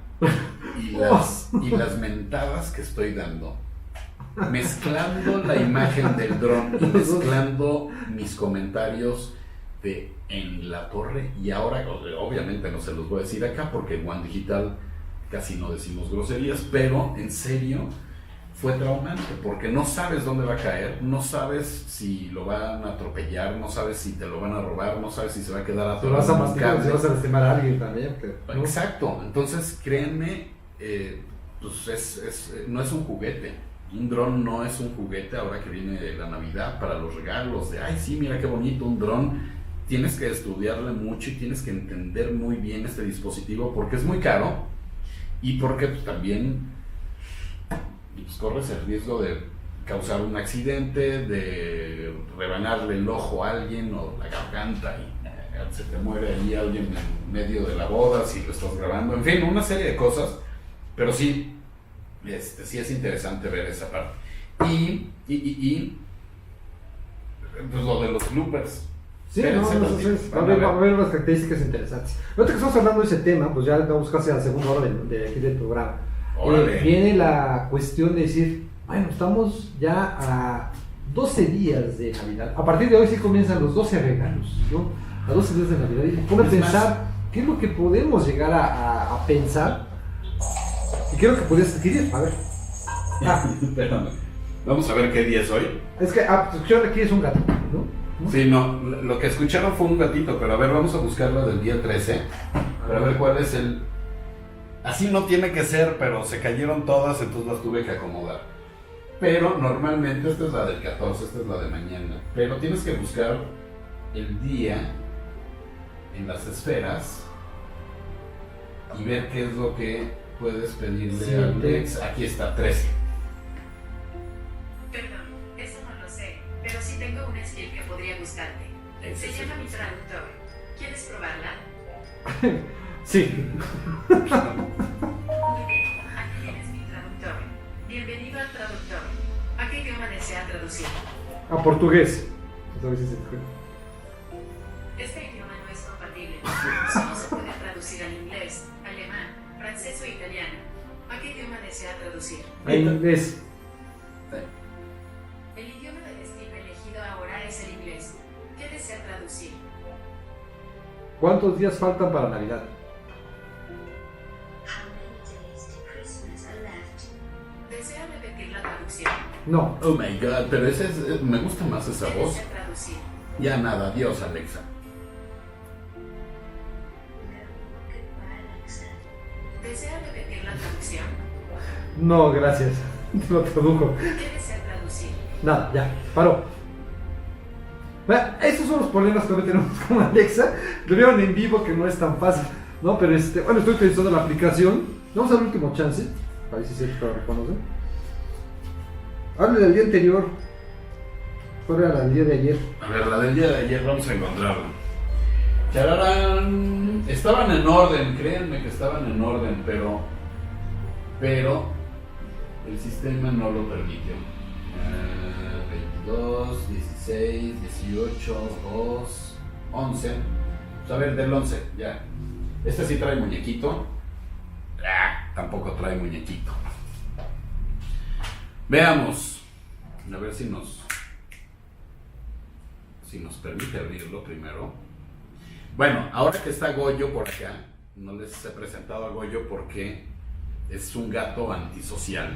y las mentadas que estoy dando, mezclando la imagen del dron y mezclando mis comentarios de en la torre. Y ahora, obviamente no se los voy a decir acá porque en One Digital casi no decimos groserías, pero en serio fue traumante porque no sabes dónde va a caer, no sabes si lo van a atropellar, no sabes si te lo van a robar, no sabes si se va a quedar Te atorado vas a en un masticar, cable. si vas a lastimar a alguien también. ¿No? Exacto, entonces créanme, pues no es un juguete. Un dron no es un juguete ahora que viene la Navidad para los regalos de, ay sí, mira qué bonito un dron. Tienes que estudiarle mucho y tienes que entender muy bien este dispositivo porque es muy caro y porque pues, también pues, corres el riesgo de causar un accidente, de rebanarle el ojo a alguien o la garganta y se te muere ahí alguien en medio de la boda si lo estás grabando, en fin, una serie de cosas, pero sí, sí es interesante ver esa parte. Y pues lo de los bloopers. Sí, va a haber unas características interesantes. Ahorita que estamos hablando de ese tema, pues ya vamos casi a la segunda hora de aquí del programa. Viene la cuestión de decir, bueno, estamos ya a 12 días de Navidad. A partir de hoy sí comienzan los 12 regalos, ¿no? A 12 días de Navidad. Y pone a pensar qué es lo que podemos llegar a pensar. Y creo que podrías adquirir. A ver. Espérame. Vamos a ver qué día es hoy. Es que escucharon aquí es un gato, ¿no? Sí, no, lo que escucharon fue un gatito, pero a ver, vamos a buscar la del día 13, para ver cuál es el... Así no tiene que ser, pero se cayeron todas, entonces las tuve que acomodar. Pero normalmente esta es la del 14, esta es la de mañana. Pero tienes que buscar el día en las esferas y ver qué es lo que puedes pedirle a Alex. Aquí está, 13. Perdón, eso no lo sé, pero sí tengo una skill que podría gustarte. Se llama mi traductor. ¿Quieres probarla? Sí. Muy bien, aquí tienes mi traductor. Bienvenido al traductor. ¿A qué idioma desea traducir? A portugués. ¿Sabes si se Este idioma no es compatible. Solo se puede traducir al inglés, alemán, francés o italiano. ¿A qué idioma desea traducir? A inglés. El idioma del estilo elegido ahora es el inglés. ¿Qué desea traducir? ¿Cuántos días faltan para Navidad? ¿Desea repetir la traducción? No. Oh my god, pero me gusta más esa ¿Qué voz. desea traducir? Ya nada, adiós Alexa. ¿Desea repetir la traducción? No, gracias. Lo tradujo. ¿Qué desea traducir? Nada, ya, paró. Bueno, esos son los problemas que hoy tenemos con Alexa. Lo vieron en vivo que no es tan fácil, ¿no? Pero bueno, estoy utilizando la aplicación. Vamos al último chance. A ver si se lo reconoce. Hable del día anterior. ¿Cuál era la del día de ayer? A ver, la del día de ayer vamos a encontrarla. Chararán. Estaban en orden, créanme que estaban en orden, pero el sistema no lo permitió. 22, 16, 18, 2, 11. Pues a ver, del 11, ya. Este sí trae muñequito. Tampoco trae muñequito. Veamos. A ver si nos permite abrirlo primero. Bueno, ahora que está Goyo por acá, no les he presentado a Goyo porque es un gato antisocial.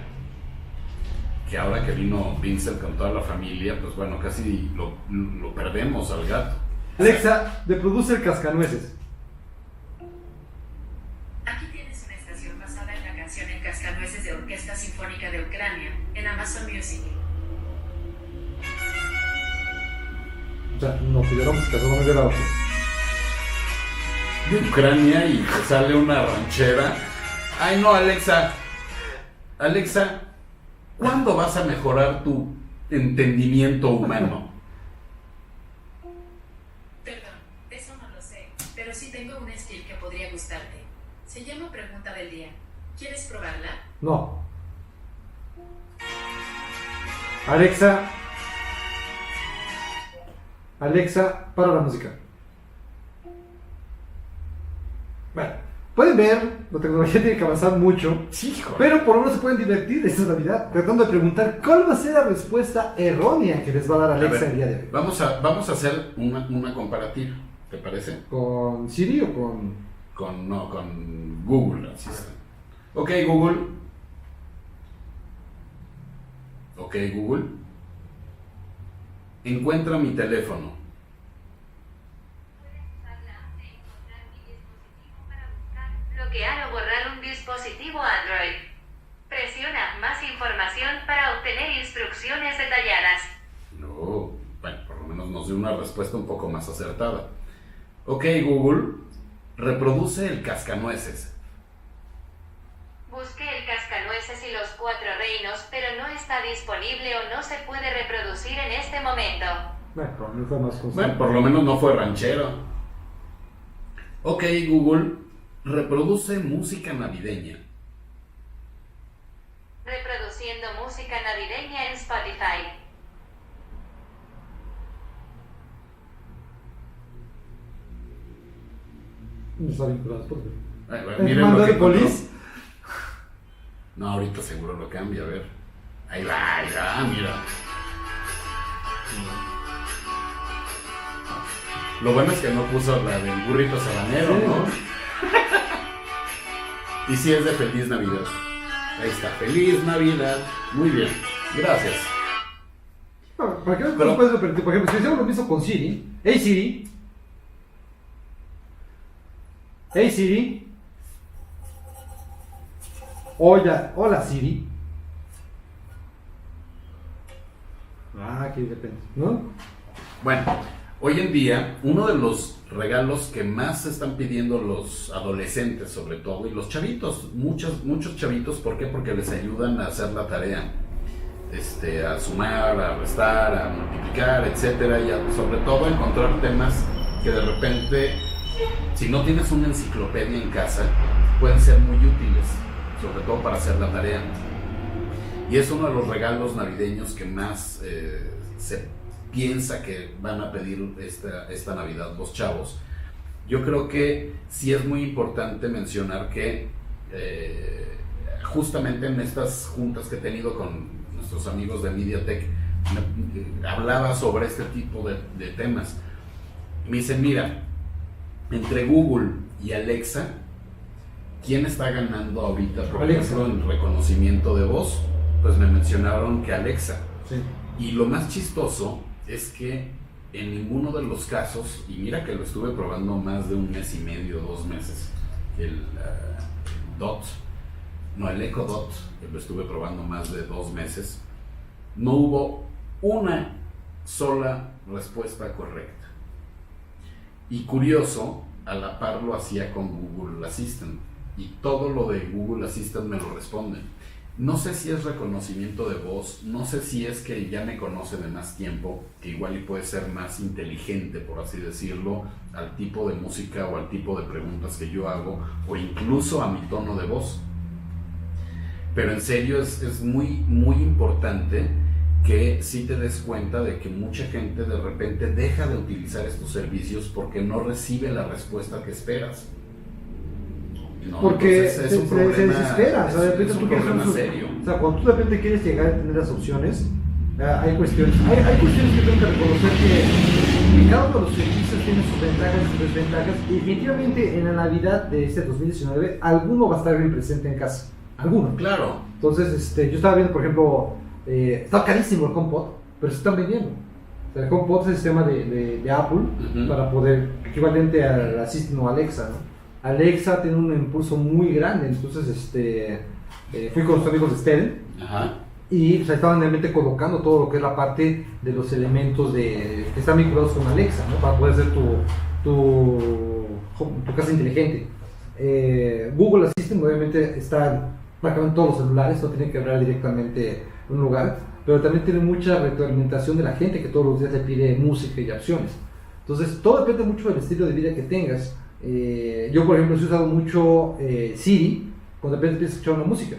Que ahora que vino Vincent con toda la familia, pues bueno, casi lo perdemos al gato. Alexa, reproduce el Cascanueces. Aquí tienes una estación basada en la canción El Cascanueces de Orquesta Sinfónica de Ucrania, en Amazon Music. O sea, no pidieron música, solamente era De Ucrania y te sale una ranchera. Ay no, Alexa, ¿cuándo vas a mejorar tu entendimiento humano? Perdón, eso no lo sé, pero sí tengo una skill que podría gustarte. Se llama Pregunta del Día. ¿Quieres probarla? No. Alexa, para la música. Bueno, pueden ver la tecnología tiene que avanzar mucho, Sí, hijo. pero por lo menos se pueden divertir esta Navidad tratando de preguntar cuál va a ser la respuesta errónea que les va a dar A Alexa ver, el día de hoy. vamos a hacer una comparativa, ¿te parece? ¿Con Siri o con...? Con Google Assistant. Ok, Google. Ok, Google. Encuentra mi teléfono. Bloquear o borrar un dispositivo Android. Presiona más información para obtener instrucciones detalladas. No, bueno, por lo menos nos dio una respuesta un poco más acertada. Ok, Google, reproduce el cascanueces. Busque el cascanueces y los 4 reinos, pero no está disponible o no se puede reproducir en este momento. Bueno, por lo menos fue más constante. Bueno, por lo menos no fue ranchero. Ok, Google, reproduce música navideña. Reproduciendo música navideña en Spotify. No está vinculado a Spotify. ¿El Miren mando lo que de Police? encontró. No, ahorita seguro lo cambia, a ver. Ahí va, mira. Lo bueno es que no puso la del burrito sabanero, Sí, ¿no? Y sí es de Feliz Navidad. Ahí está, Feliz Navidad. Muy bien, gracias. ¿Para qué Pero- no puedes repetir? Por ejemplo, si hacemos lo mismo con Siri. Hey Siri. Hey Siri. Hola Siri. Aquí depende, ¿no? Bueno, hoy en día, uno de los regalos que más se están pidiendo los adolescentes, sobre todo, y los chavitos, muchos chavitos, ¿por qué? Porque les ayudan a hacer la tarea, a sumar, a restar, a multiplicar, etcétera, y sobre todo a encontrar temas que de repente, si no tienes una enciclopedia en casa, pueden ser muy útiles, sobre todo para hacer la tarea. Y es uno de los regalos navideños que más se piensa que van a pedir esta Navidad los chavos. Yo creo que sí es muy importante mencionar que justamente en estas juntas que he tenido con nuestros amigos de MediaTek, hablaba sobre este tipo de temas. Me dicen, mira, entre Google y Alexa, ¿quién está ganando ahorita, por Alexa. ejemplo, en reconocimiento de voz? Pues me mencionaron que Alexa. Sí. Y lo más chistoso es que en ninguno de los casos, y mira que lo estuve probando más de 1 mes y medio, 2 meses, el Echo Dot, que lo estuve probando más de 2 meses, no hubo una sola respuesta correcta. Y curioso, a la par lo hacía con Google Assistant, y todo lo de Google Assistant me lo responde. No sé si es reconocimiento de voz, no sé si es que ya me conoce de más tiempo, que igual y puede ser más inteligente, por así decirlo, al tipo de música o al tipo de preguntas que yo hago, o incluso a mi tono de voz. Pero en serio es muy, muy importante que sí te des cuenta de que mucha gente de repente deja de utilizar estos servicios porque no recibe la respuesta que esperas. No, Porque entonces se desespera, o sea, de repente es tú un quieres problema un- serio. O sea, cuando tú de repente quieres llegar a tener las opciones, hay cuestiones. Hay cuestiones que tengo que reconocer que cada uno de los servicios tiene sus ventajas y sus desventajas. Y definitivamente en la Navidad de este 2019, alguno va a estar bien presente en casa. Alguno. Claro, Entonces, yo estaba viendo, por ejemplo, está carísimo el HomePod, pero se están vendiendo. O sea, el HomePod es el sistema de Apple Ujú. para poder, equivalente al Assistant o Alexa, ¿no? Alexa tiene un impulso muy grande, entonces fui con los amigos de Stell ajá, y pues, estaban realmente colocando todo lo que es la parte de los elementos que están vinculados con Alexa, ¿no? Para poder hacer tu casa inteligente. Google Assistant obviamente está marcado en todos los celulares, no tiene que hablar directamente en un lugar, pero también tiene mucha retroalimentación de la gente que todos los días le pide música y opciones. Entonces todo depende mucho del estilo de vida que tengas. Yo por ejemplo he usado mucho Siri cuando de repente empiezo a escuchar una música.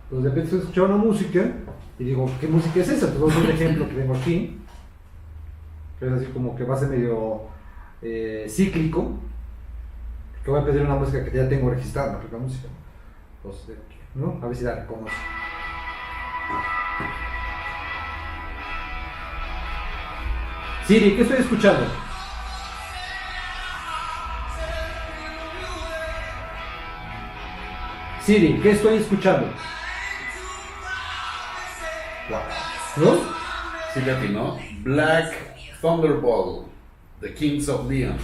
Entonces de repente estoy escuchando una música y digo, ¿qué música es esa? Entonces vamos a ver un ejemplo que tengo aquí, que es así como que va a ser medio cíclico. que voy a pedir una música que ya tengo registrada en la propia música. Pues, ¿no? A ver si la reconoce. Siri, ¿qué estoy escuchando? Siri, ¿qué estoy escuchando? ¿No? Sí, le atinó. Black Thunderbolt, The Kings of Leon.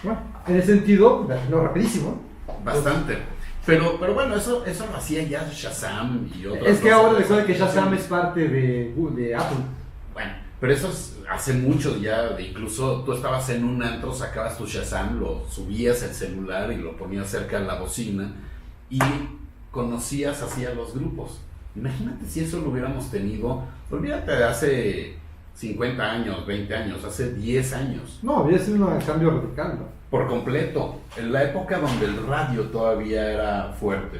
Bueno, en ese sentido, no, rapidísimo. Bastante. Pero bueno, eso lo hacía ya Shazam y otras Es que cosas. ahora recuerda que Shazam es parte de Apple. Bueno, pero eso es hace mucho ya. Incluso tú estabas en un antro, sacabas tu Shazam, lo subías al celular y lo ponías cerca de la bocina y conocías así a los grupos. Imagínate si eso lo hubiéramos tenido, olvídate de hace 50 años, 20 años, hace 10 años. No, había sido un cambio radical, ¿no? Por completo, en la época donde el radio todavía era fuerte,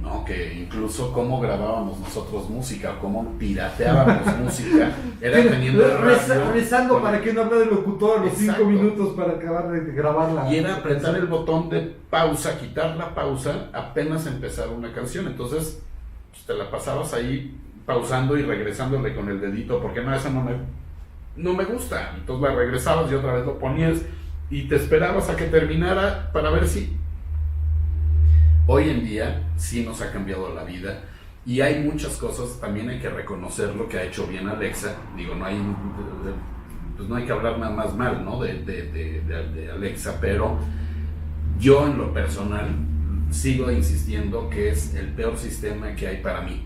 ¿no? Que incluso cómo grabábamos nosotros música, cómo pirateábamos música, era teniendo el radio. Rezando con- para que no hablara el locutor a los 5 Exacto. minutos para acabar de grabarla. Y era apretar el botón de pausa, quitar la pausa, apenas empezar una canción. Entonces, pues, te la pasabas ahí pausando y regresándole con el dedito, porque no, esa no me gusta. Entonces la regresabas y otra vez lo ponías y te esperabas a que terminara para ver si... Hoy en día sí nos ha cambiado la vida y hay muchas cosas, también hay que reconocer lo que ha hecho bien Alexa. Digo, no hay que hablar nada más mal, ¿no? de Alexa, pero yo en lo personal sigo insistiendo que es el peor sistema que hay para mí.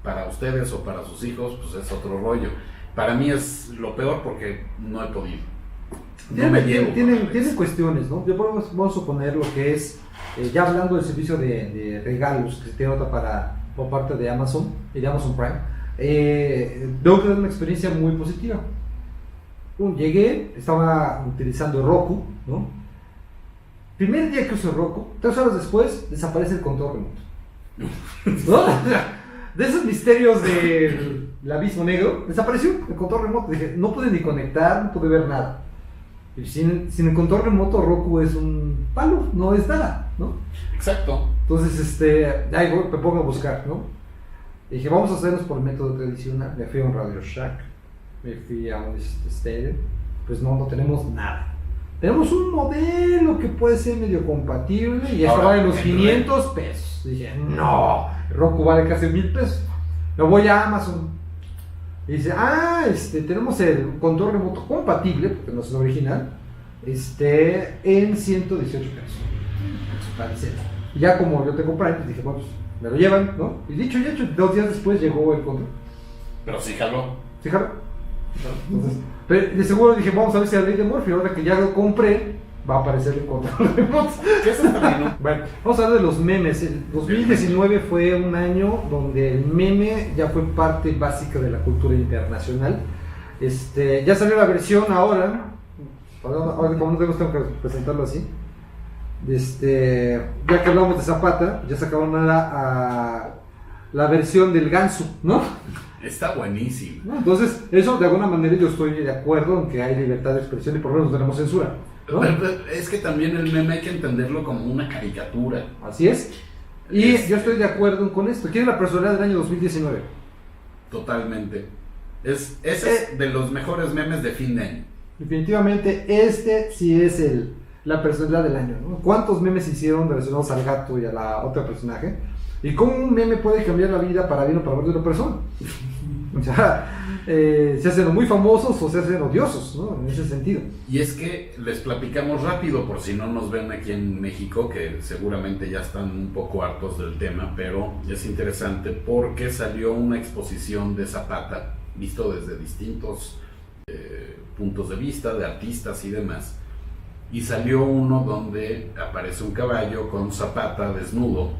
Para ustedes o para sus hijos, pues es otro rollo. Para mí es lo peor porque no he podido. No me llevo con Tienen Alexa. cuestiones, ¿no? Yo vamos a suponer lo que es, ya hablando del servicio de regalos que se tiene otra por parte de Amazon y de Amazon Prime, tengo que dar una experiencia muy positiva. Llegué, estaba utilizando Roku, ¿no? Primer día que uso Roku, 3 horas después desaparece el control remoto. ¿No? De esos misterios del abismo negro, desapareció el control remoto. Dije, no pude ni conectar, no pude ver nada. Y sin el control remoto, Roku es un palo, no es nada, ¿no? Exacto. Entonces, ahí me pongo a buscar, ¿no? Y dije, vamos a hacernos por el método tradicional. Me fui a un Radio Shack, me fui a un stereo, pues no tenemos nada. Tenemos un modelo que puede ser medio compatible y Ahora, estaba en los en 500 pesos. Dije, no, Roku vale casi 1000 pesos. Me voy a Amazon. Y dice, tenemos el control remoto compatible, porque no es el original, en 118 pesos. Parece. Y ya como yo tengo Prime, pues dije, bueno, pues me lo llevan, ¿no? Y dicho y hecho, 2 días después llegó el control. Pero sí jaló. ¿Sí, Jaro? Entonces, pero de seguro dije, vamos a ver si la ley de Murphy, ahora que ya lo compré, va a aparecer el control remoto. ¿Qué es también? Bueno, vamos a hablar de los memes. El 2019 fue un año donde el meme ya fue parte básica de la cultura internacional. Ya salió la versión ahora como no tengo que presentarlo así. Ya que hablamos de Zapata, ya sacaron la versión del ganso, ¿no? Está buenísimo. ¿No? Entonces, eso de alguna manera yo estoy de acuerdo en que hay libertad de expresión y por lo menos no tenemos censura, ¿no? Es que también el meme hay que entenderlo como una caricatura. Así es. Y yo estoy de acuerdo con esto. ¿Quién es la personalidad del año 2019? Totalmente. Ese es de los mejores memes de fin de año. Definitivamente sí es la personalidad del año, ¿no? ¿Cuántos memes se hicieron relacionados al gato y a la otra personaje? ¿Y cómo un meme puede cambiar la vida para bien o para mal de una persona? O sea, se hacen muy famosos o se hacen odiosos, ¿no? En ese sentido. Y es que les platicamos rápido por si no nos ven aquí en México, que seguramente ya están un poco hartos del tema, pero es interesante porque salió una exposición de Zapata, visto desde distintos puntos de vista, de artistas y demás. Y salió uno donde aparece un caballo con Zapata desnudo,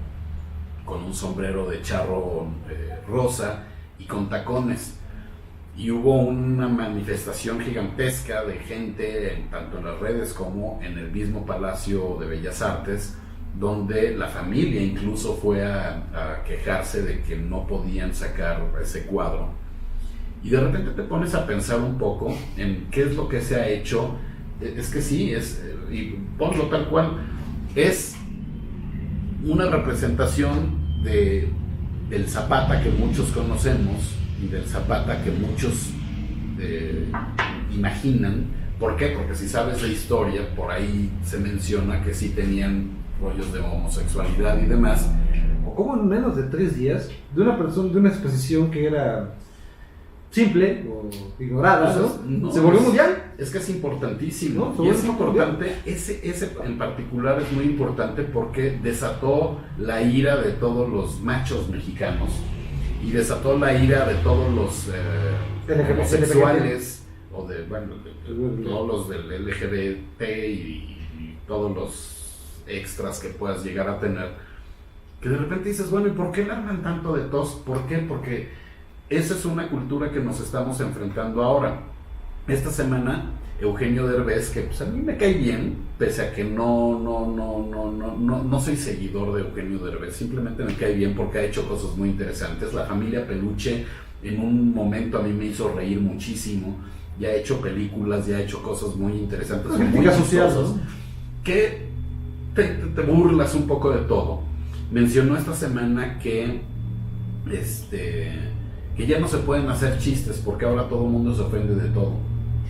con un sombrero de charro rosa y con tacones. Y hubo una manifestación gigantesca de gente, tanto en las redes como en el mismo Palacio de Bellas Artes, donde la familia incluso fue a quejarse de que no podían sacar ese cuadro. Y de repente te pones a pensar un poco en qué es lo que se ha hecho. Es que sí, y ponlo tal cual, es una representación del Zapata que muchos conocemos y del Zapata que muchos imaginan. ¿Por qué? Porque si sabes de historia, por ahí se menciona que sí tenían rollos de homosexualidad y demás. O como en menos de 3 días, de una persona, de una exposición que era simple o ignorada, ¿no? Se volvió mundial. Es que es importantísimo. ¿No? Y es importante, ese en particular es muy importante porque desató la ira de todos los machos mexicanos y desató la ira de todos los homosexuales o de, bueno, de todos los del LGBT y todos los extras que puedas llegar a tener, que de repente dices, bueno, ¿y por qué le arman tanto de tos? ¿Por qué? Porque esa es una cultura que nos estamos enfrentando ahora. Esta semana, Eugenio Derbez, que pues a mí me cae bien, pese a que no soy seguidor de Eugenio Derbez, simplemente me cae bien porque ha hecho cosas muy interesantes. La familia Peluche en un momento a mí me hizo reír muchísimo, ya ha hecho películas, ya ha hecho cosas muy interesantes, muy chistosas, que te burlas un poco de todo. Mencionó esta semana que ya no se pueden hacer chistes porque ahora todo el mundo se ofende de todo.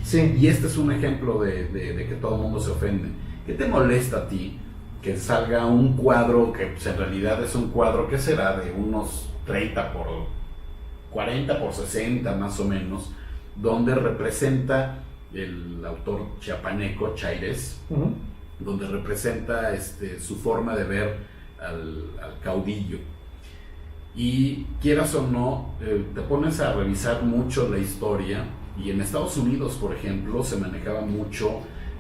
Sí. Y este es un ejemplo de que todo el mundo se ofende. ¿Qué te molesta a ti que salga un cuadro que pues, en realidad es un cuadro que será de unos 30 por 40 por 60 más o menos, donde representa el autor chiapaneco Chaires, donde representa su forma de ver al caudillo? Y quieras o no, te pones a revisar mucho la historia, y en Estados Unidos, por ejemplo, se manejaba mucho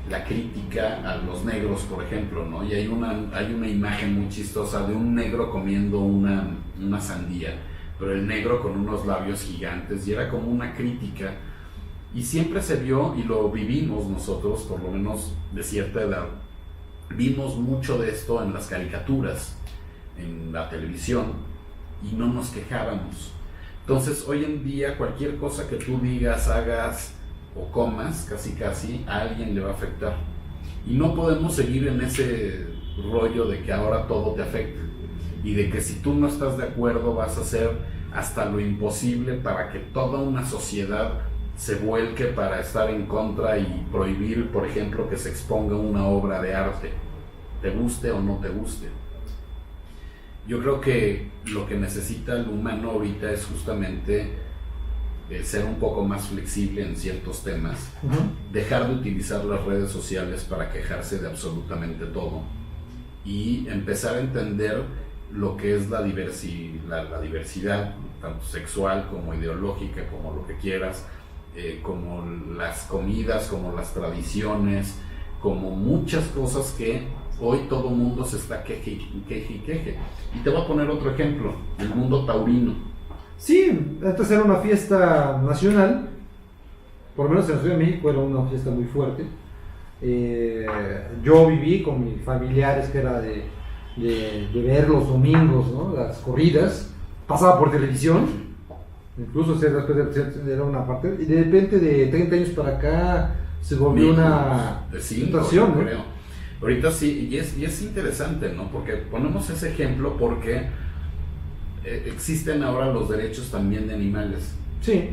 la crítica a los negros, por ejemplo, ¿no? Y hay una imagen muy chistosa de un negro comiendo una sandía, pero el negro con unos labios gigantes, y era como una crítica, y siempre se vio, y lo vivimos nosotros, por lo menos de cierta edad, vimos mucho de esto en las caricaturas, en la televisión, y no nos quejábamos. Entonces hoy en día cualquier cosa que tú digas, hagas o comas, casi a alguien le va a afectar, y no podemos seguir en ese rollo de que ahora todo te afecte y de que si tú no estás de acuerdo vas a hacer hasta lo imposible para que toda una sociedad se vuelque para estar en contra y prohibir, por ejemplo, que se exponga una obra de arte, te guste o no te guste. Yo creo que lo que necesita el humano ahorita es justamente ser un poco más flexible en ciertos temas, dejar de utilizar las redes sociales para quejarse de absolutamente todo y empezar a entender lo que es la diversidad, tanto sexual como ideológica, como lo que quieras, como las comidas, como las tradiciones, como muchas cosas que hoy todo mundo se está queje. Y te voy a poner otro ejemplo, el mundo taurino. Sí, antes era una fiesta nacional, por lo menos en la Ciudad de México era una fiesta muy fuerte. Yo viví con mis familiares que era de ver los domingos, ¿no? Las corridas, pasaba por televisión, incluso era una parte, y de repente de 30 años para acá se volvió una situación, ¿no? Creo. Ahorita sí, y es interesante, ¿no? Porque ponemos ese ejemplo porque existen ahora los derechos también de animales. Sí.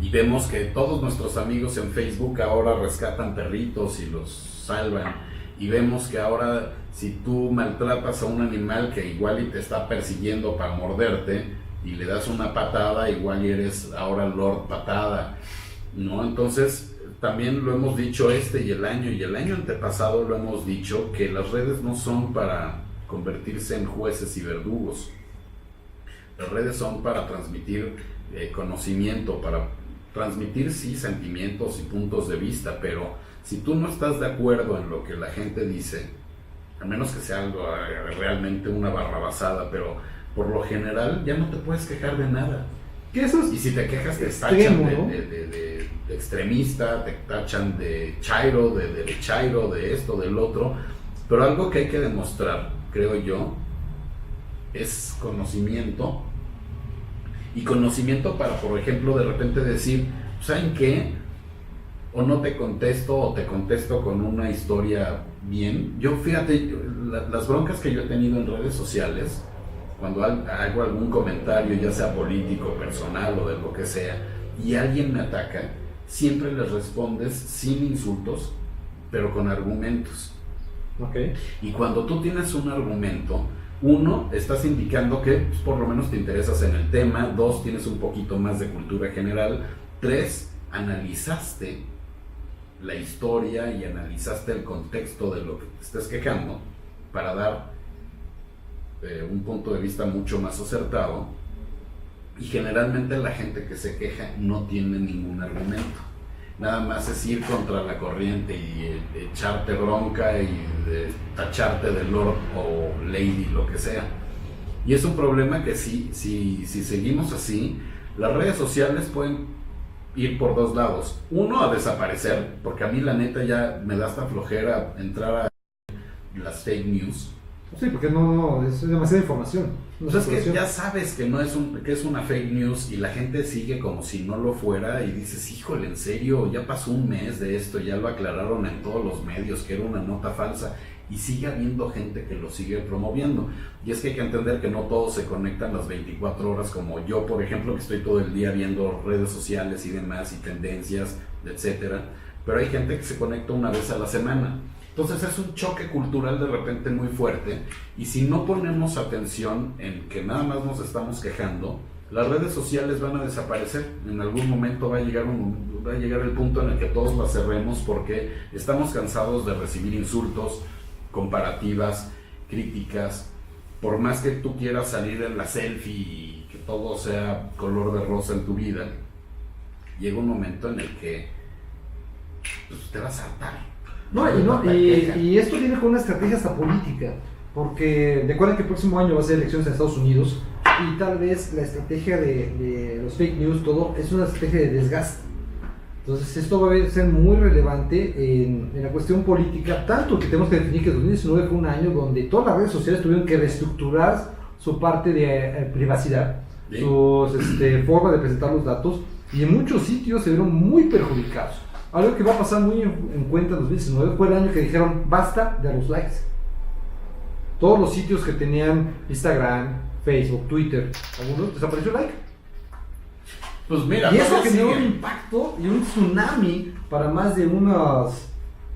Y vemos que todos nuestros amigos en Facebook ahora rescatan perritos y los salvan. Y vemos que ahora si tú maltratas a un animal que igual y te está persiguiendo para morderte y le das una patada, igual y eres ahora Lord Patada, ¿no? Entonces también lo hemos dicho y el año antepasado lo hemos dicho, que las redes no son para convertirse en jueces y verdugos. Las redes son para transmitir conocimiento, para transmitir sí sentimientos y puntos de vista, pero si tú no estás de acuerdo en lo que la gente dice, a menos que sea algo realmente una barrabasada, pero por lo general ya no te puedes quejar de nada. Y si te quejas te tachan de extremista, te tachan de chairo, de derechairo, de esto, del otro. Pero algo que hay que demostrar, creo yo, es conocimiento. Y conocimiento para, por ejemplo, de repente decir, ¿saben qué? o no te contesto o te contesto con una historia bien. Yo fíjate, las broncas que yo he tenido en redes sociales, cuando hago algún comentario, ya sea político, personal o de lo que sea, y alguien me ataca, siempre les respondes sin insultos, pero con argumentos. Okay. Y cuando tú tienes un argumento, uno, estás indicando que pues, por lo menos te interesas en el tema. Dos, tienes un poquito más de cultura general. Tres, analizaste la historia y analizaste el contexto de lo que te estés quejando para dar un punto de vista mucho más acertado. Y generalmente la gente que se queja no tiene ningún argumento. Nada más es ir contra la corriente y echarte bronca y tacharte de lord o lady, lo que sea. Y es un problema que si seguimos así, las redes sociales pueden ir por dos lados. Uno, a desaparecer, porque a mí la neta ya me da hasta flojera entrar a las fake news. Sí, porque no es demasiada información. O sea, es que ya sabes que no es que es una fake news y la gente sigue como si no lo fuera y dices, híjole, en serio, ya pasó un mes de esto, ya lo aclararon en todos los medios que era una nota falsa y sigue habiendo gente que lo sigue promoviendo. Y es que hay que entender que no todos se conectan las 24 horas como yo, por ejemplo, que estoy todo el día viendo redes sociales y demás y tendencias, etcétera. Pero hay gente que se conecta una vez a la semana. Entonces es un choque cultural de repente muy fuerte y si no ponemos atención en que nada más nos estamos quejando, las redes sociales van a desaparecer. En algún momento va a llegar el punto en el que todos las cerremos porque estamos cansados de recibir insultos, comparativas, críticas. Por más que tú quieras salir en la selfie y que todo sea color de rosa en tu vida, llega un momento en el que pues, te vas a hartar. Y esto viene con una estrategia hasta política, porque recuerden que el próximo año va a ser elecciones en Estados Unidos y tal vez la estrategia de los fake news, todo es una estrategia de desgaste. Entonces esto va a ser muy relevante en la cuestión política, tanto que tenemos que definir que 2019 fue un año donde todas las redes sociales tuvieron que reestructurar su parte de privacidad, su forma de presentar los datos, y en muchos sitios se vieron muy perjudicados. Algo que va a pasar muy en cuenta en 2019 fue el año que dijeron basta de los likes. Todos los sitios que tenían Instagram, Facebook, Twitter, algunos desapareció el like. Pues mira, y eso generó un impacto y un tsunami para más de unos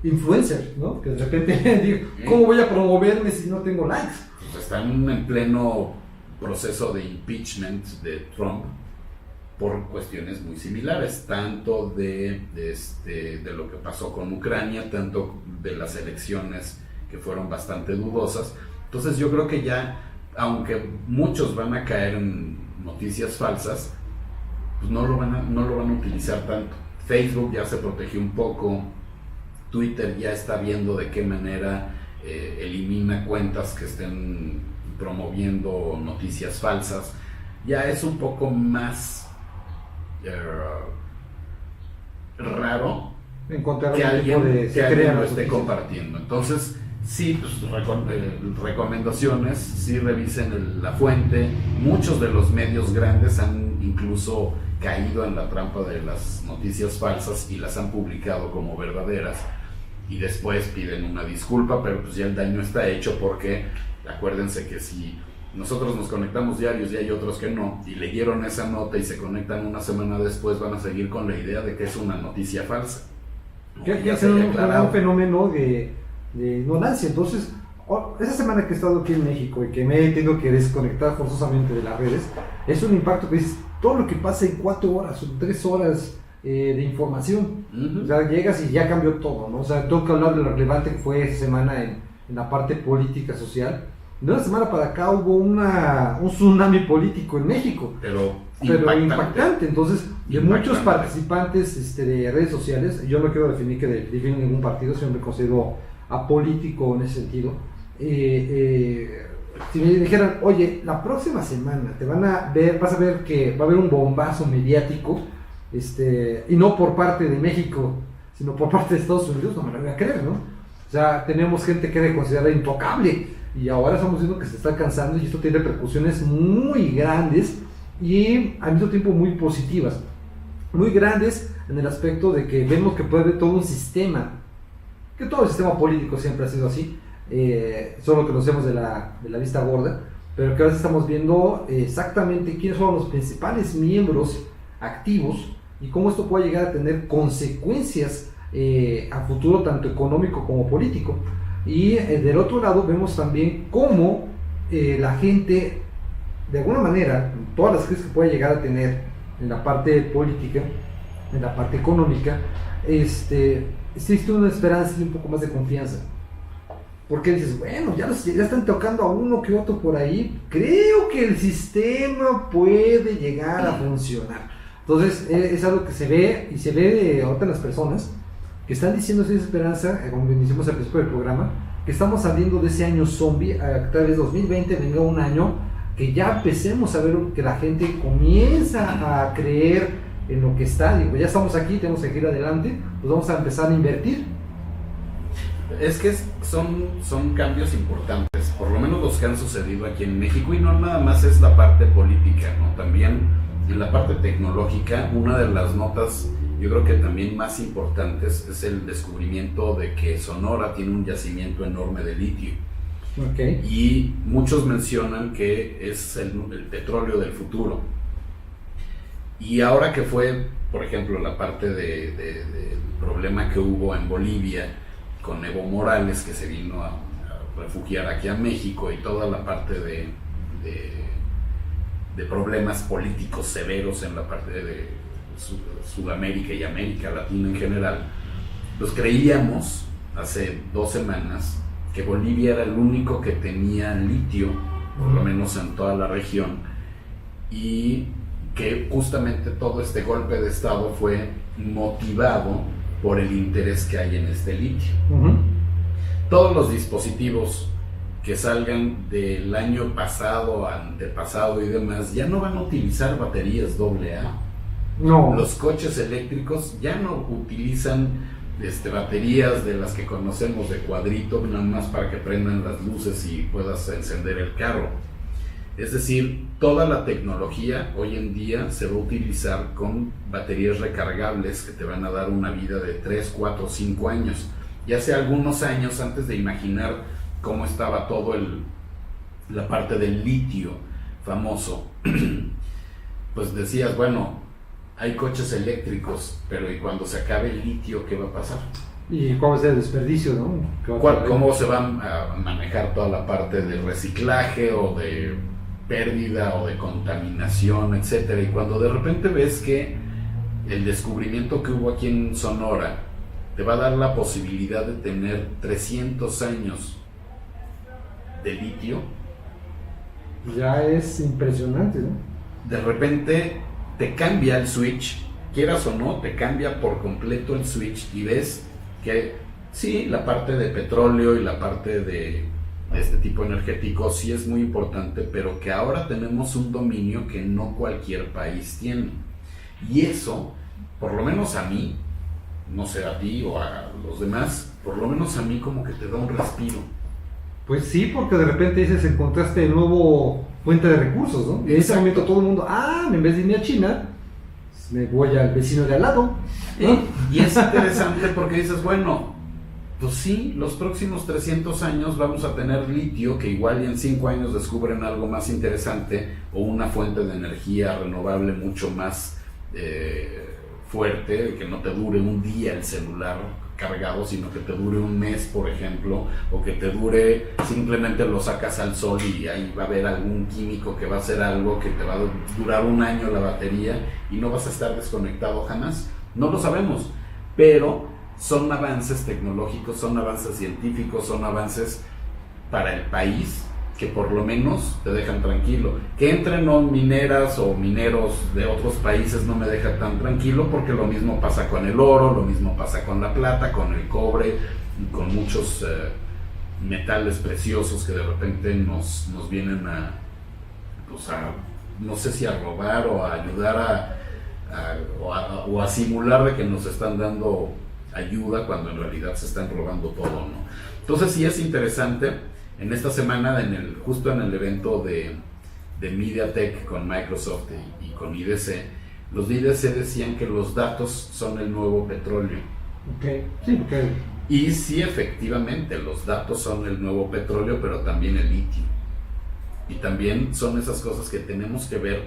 influencers, ¿no? Que de repente digo, ¿cómo voy a promoverme si no tengo likes? Pues están en pleno proceso de impeachment de Trump por cuestiones muy similares, tanto de lo que pasó con Ucrania, tanto de las elecciones que fueron bastante dudosas. Entonces yo creo que ya, aunque muchos van a caer en noticias falsas, pues no lo van a utilizar tanto. Facebook ya se protegió un poco, Twitter ya está viendo de qué manera elimina cuentas que estén promoviendo noticias falsas. Ya es un poco más raro encontrar que alguien lo esté noticias compartiendo. Entonces sí, pues, recomendaciones, sí revisen la fuente. Muchos de los medios grandes han incluso caído en la trampa de las noticias falsas y las han publicado como verdaderas y después piden una disculpa, pero pues ya el daño está hecho, porque acuérdense que si nosotros nos conectamos diarios y hay otros que no, y leyeron esa nota y se conectan una semana después, van a seguir con la idea de que es una noticia falsa. Que es un fenómeno de ignorancia. Entonces, esa semana que he estado aquí en México y que me he tenido que desconectar forzosamente de las redes, es un impacto que es todo lo que pasa en 4 horas o 3 horas de información. O sea, llegas y ya cambió todo, ¿no? O sea, tengo que hablar de lo relevante que fue esa semana en la parte política, social. De una semana para acá hubo un tsunami político en México, pero impactante. Entonces, de muchos participantes de redes sociales, yo no quiero definir que defino ningún partido, siempre me considero apolítico en ese sentido. Si me dijeran, oye, la próxima semana vas a ver que va a haber un bombazo mediático, y no por parte de México, sino por parte de Estados Unidos, no me lo voy a creer, ¿no? O sea, tenemos gente que era considerada intocable, y ahora estamos viendo que se está cansando, y esto tiene repercusiones muy grandes y al mismo tiempo muy positivas. muy grandes en el aspecto de que vemos que puede haber todo un sistema, que todo el sistema político siempre ha sido así, solo que lo hacemos de la vista gorda, pero que ahora estamos viendo exactamente quiénes son los principales miembros activos y cómo esto puede llegar a tener consecuencias a futuro, tanto económico como político. Y del otro lado vemos también cómo la gente, de alguna manera, todas las crisis que puede llegar a tener en la parte política, en la parte económica, existe una esperanza y un poco más de confianza. Porque dices, bueno, ya están tocando a uno que otro por ahí, creo que el sistema puede llegar a funcionar. Entonces es algo que se ve, y se ve ahorita en las personas que están diciendo esa esperanza, como decimos al principio del programa, que estamos saliendo de ese año zombie, tal vez 2020 venga un año que ya empecemos a ver que la gente comienza a creer en lo que está, digo, ya estamos aquí, tenemos que ir adelante, pues vamos a empezar a invertir. Es que son cambios importantes, por lo menos los que han sucedido aquí en México, y no nada más es la parte política, ¿no? También en la parte tecnológica, una de las notas, yo creo que también más importantes, es el descubrimiento de que Sonora tiene un yacimiento enorme de litio. Okay. Y muchos mencionan que es el petróleo del futuro. Y ahora que fue, por ejemplo, la parte del problema que hubo en Bolivia, con Evo Morales, que se vino a refugiar aquí a México, y toda la parte de problemas políticos severos en la parte de Sudamérica y América Latina en general, pues creíamos hace 2 semanas que Bolivia era el único que tenía litio, por lo menos en toda la región, y que justamente todo este golpe de estado fue motivado por el interés que hay en este litio. Todos los dispositivos que salgan del año pasado, antepasado y demás, ya no van a utilizar baterías AA. No. Los coches eléctricos ya no utilizan baterías de las que conocemos de cuadrito, nada más para que prendan las luces y puedas encender el carro. Es decir, toda la tecnología hoy en día se va a utilizar con baterías recargables que te van a dar una vida de 3, 4, 5 años. Y hace algunos años, antes de imaginar cómo estaba todo la parte del litio famoso, pues decías, bueno, hay coches eléctricos, pero ¿y cuando se acabe el litio, qué va a pasar? ¿Y cuál va a ser el desperdicio, no? ¿Cómo se va a manejar toda la parte de reciclaje o de pérdida o de contaminación, etcétera? Y cuando de repente ves que el descubrimiento que hubo aquí en Sonora te va a dar la posibilidad de tener 300 años de litio, ya es impresionante, ¿no? De repente te cambia el switch, quieras o no, te cambia por completo el switch, y ves que sí, la parte de petróleo y la parte de este tipo energético sí es muy importante, pero que ahora tenemos un dominio que no cualquier país tiene. Y eso, por lo menos a mí, no sé a ti o a los demás, por lo menos a mí como que te da un respiro. Pues sí, porque de repente dices, encontraste el nuevo fuente de recursos, ¿no? Y en ese momento todo el mundo, en vez de irme a China, me voy al vecino de al lado, ¿no? Y es interesante porque dices, bueno, pues sí, los próximos 300 años vamos a tener litio, que igual y en 5 años descubren algo más interesante, o una fuente de energía renovable mucho más fuerte, que no te dure un día el celular cargado, sino que te dure un mes, por ejemplo, o que te dure, simplemente lo sacas al sol y ahí va a haber algún químico que va a hacer algo que te va a durar un año la batería y no vas a estar desconectado jamás. No lo sabemos, pero son avances tecnológicos, son avances científicos, son avances para el país que por lo menos te dejan tranquilo. Que entren mineras o mineros de otros países no me deja tan tranquilo, porque lo mismo pasa con el oro, lo mismo pasa con la plata, con el cobre, con muchos metales preciosos que de repente nos vienen a no sé si a robar o a ayudar o a simular de que nos están dando ayuda cuando en realidad se están robando todo, ¿no? Entonces sí es interesante. En esta semana, justo en el evento de MediaTek con Microsoft y con IDC, Los de IDC decían que los datos son el nuevo petróleo. Okay. Sí, porque... Y sí, efectivamente, los datos son el nuevo petróleo, pero también el litio. Y también son esas cosas que tenemos que ver,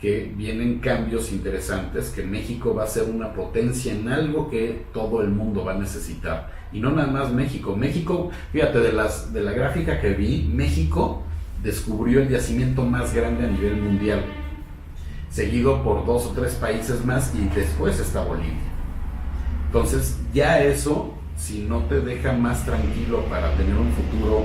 que vienen cambios interesantes, que México va a ser una potencia en algo que todo el mundo va a necesitar. Y no nada más México. México, fíjate, de la gráfica que vi, México descubrió el yacimiento más grande a nivel mundial, seguido por 2 o 3 países más, y después está Bolivia. Entonces, ya eso, si no te deja más tranquilo para tener un futuro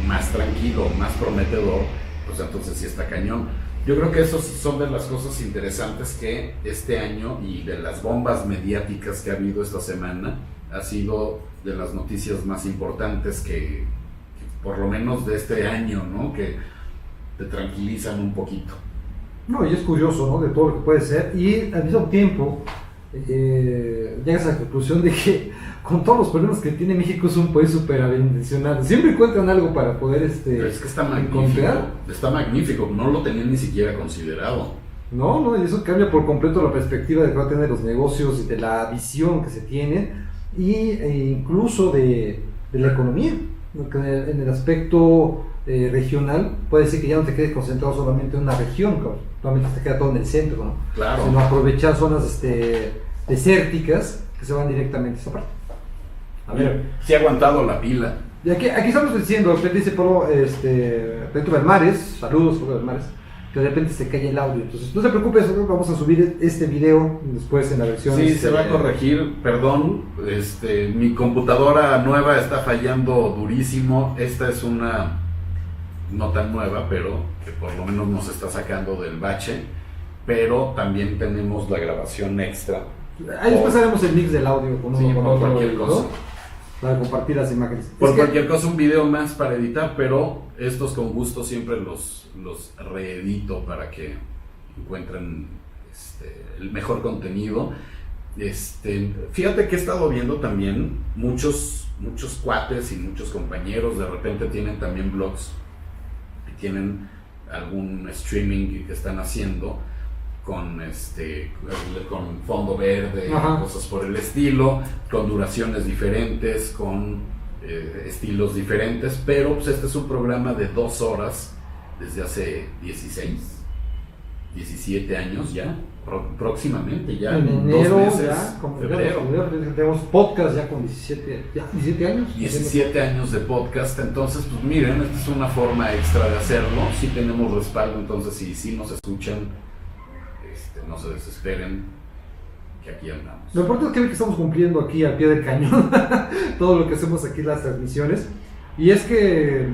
más tranquilo, más prometedor, pues entonces sí está cañón. Yo creo que esos son de las cosas interesantes que este año, y de las bombas mediáticas que ha habido esta semana, ha sido de las noticias más importantes que por lo menos de este año, ¿no? Que te tranquilizan un poquito. No, y es curioso, ¿no? De todo lo que puede ser, y al mismo tiempo llegas a la conclusión de que con todos los problemas que tiene México es un país súper bendicionado. Siempre encuentran algo para poder Pero es que está magnífico, encontrar. está magnífico, no lo tenían ni siquiera considerado. No, y eso cambia por completo la perspectiva de que va a tener los negocios y de la visión que se tiene, e incluso de la economía, porque en el aspecto regional puede ser que ya no te quedes concentrado solamente en una región, solamente te queda todo en el centro, ¿no? Claro. Sino aprovechar zonas desérticas que se van directamente a esa parte. A ver, sí ha aguantado la pila. y aquí estamos diciendo, de repente dice Pablo, Pedro Belmares, saludos Pedro Belmares, que de repente se cae el audio. Entonces, no se preocupes, vamos a subir este video después en la versión. Sí, se va a corregir, perdón, mi computadora nueva está fallando durísimo. Esta es una no tan nueva, pero que por lo menos nos está sacando del bache. Pero también tenemos la grabación extra. Ahí después haremos el mix del audio con, Sí, uno, con por otro, cualquier ¿no? cosa. Para compartir las imágenes. Por cualquier cosa, un video más para editar, pero estos con gusto siempre los reedito para que encuentren el mejor contenido. Fíjate que he estado viendo también muchos cuates y muchos compañeros de repente tienen también blogs y tienen algún streaming que están haciendo con fondo verde, Ajá. cosas por el estilo, con duraciones diferentes, con estilos diferentes, pero pues este es un programa de 2 horas desde hace 17 años ya, próximamente ya, En en enero, 2 meses, ya, como febrero. tenemos podcast ya con 17 años. 17 años de podcast, entonces pues miren, esta es una forma extra de hacerlo, sí tenemos respaldo, entonces si nos escuchan, no se desesperen, que aquí andamos. Lo importante es que estamos cumpliendo aquí al pie del cañón todo lo que hacemos aquí en las transmisiones, y es que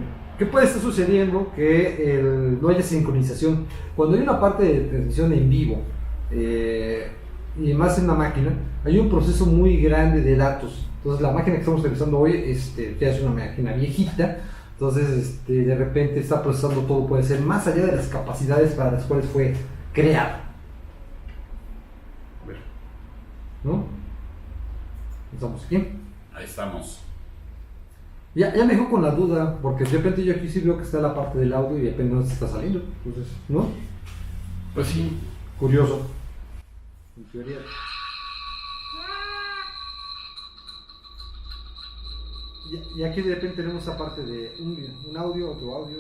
puede estar sucediendo que no haya sincronización. Cuando hay una parte de transmisión en vivo, y más en una máquina, hay un proceso muy grande de datos. Entonces la máquina que estamos utilizando hoy ya es una máquina viejita, entonces de repente está procesando todo, puede ser más allá de las capacidades para las cuales fue creado, ¿no? Estamos aquí. Ahí estamos. Ya me dejó con la duda, porque de repente yo aquí sí veo que está la parte del audio y de repente no se está saliendo, entonces, ¿no? Pues sí. Curioso. En teoría. Y aquí de repente tenemos esa parte de un audio, otro audio.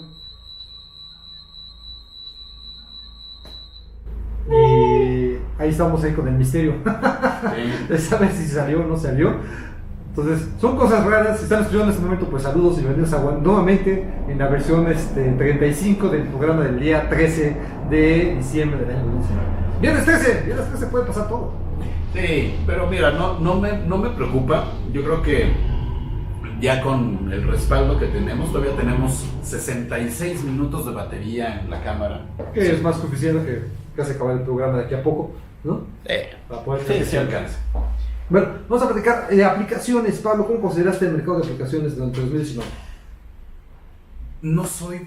Y ahí estamos ahí con el misterio. Sí. De saber si salió o no salió. Entonces, son cosas raras. Si están escuchando en este momento, pues saludos y bienvenidos a nuevamente en la versión 35 del programa del día 13 de diciembre del año 2019. Viernes 13 puede pasar todo. Sí, pero mira, no me preocupa. Yo creo que ya con el respaldo que tenemos, todavía tenemos 66 minutos de batería en la cámara. Que es más suficiente que casi acabar el programa de aquí a poco, ¿no? Para poder Sí alcanza. Bueno, vamos a platicar de aplicaciones. Pablo, ¿cómo consideraste el mercado de aplicaciones durante 2019? No soy,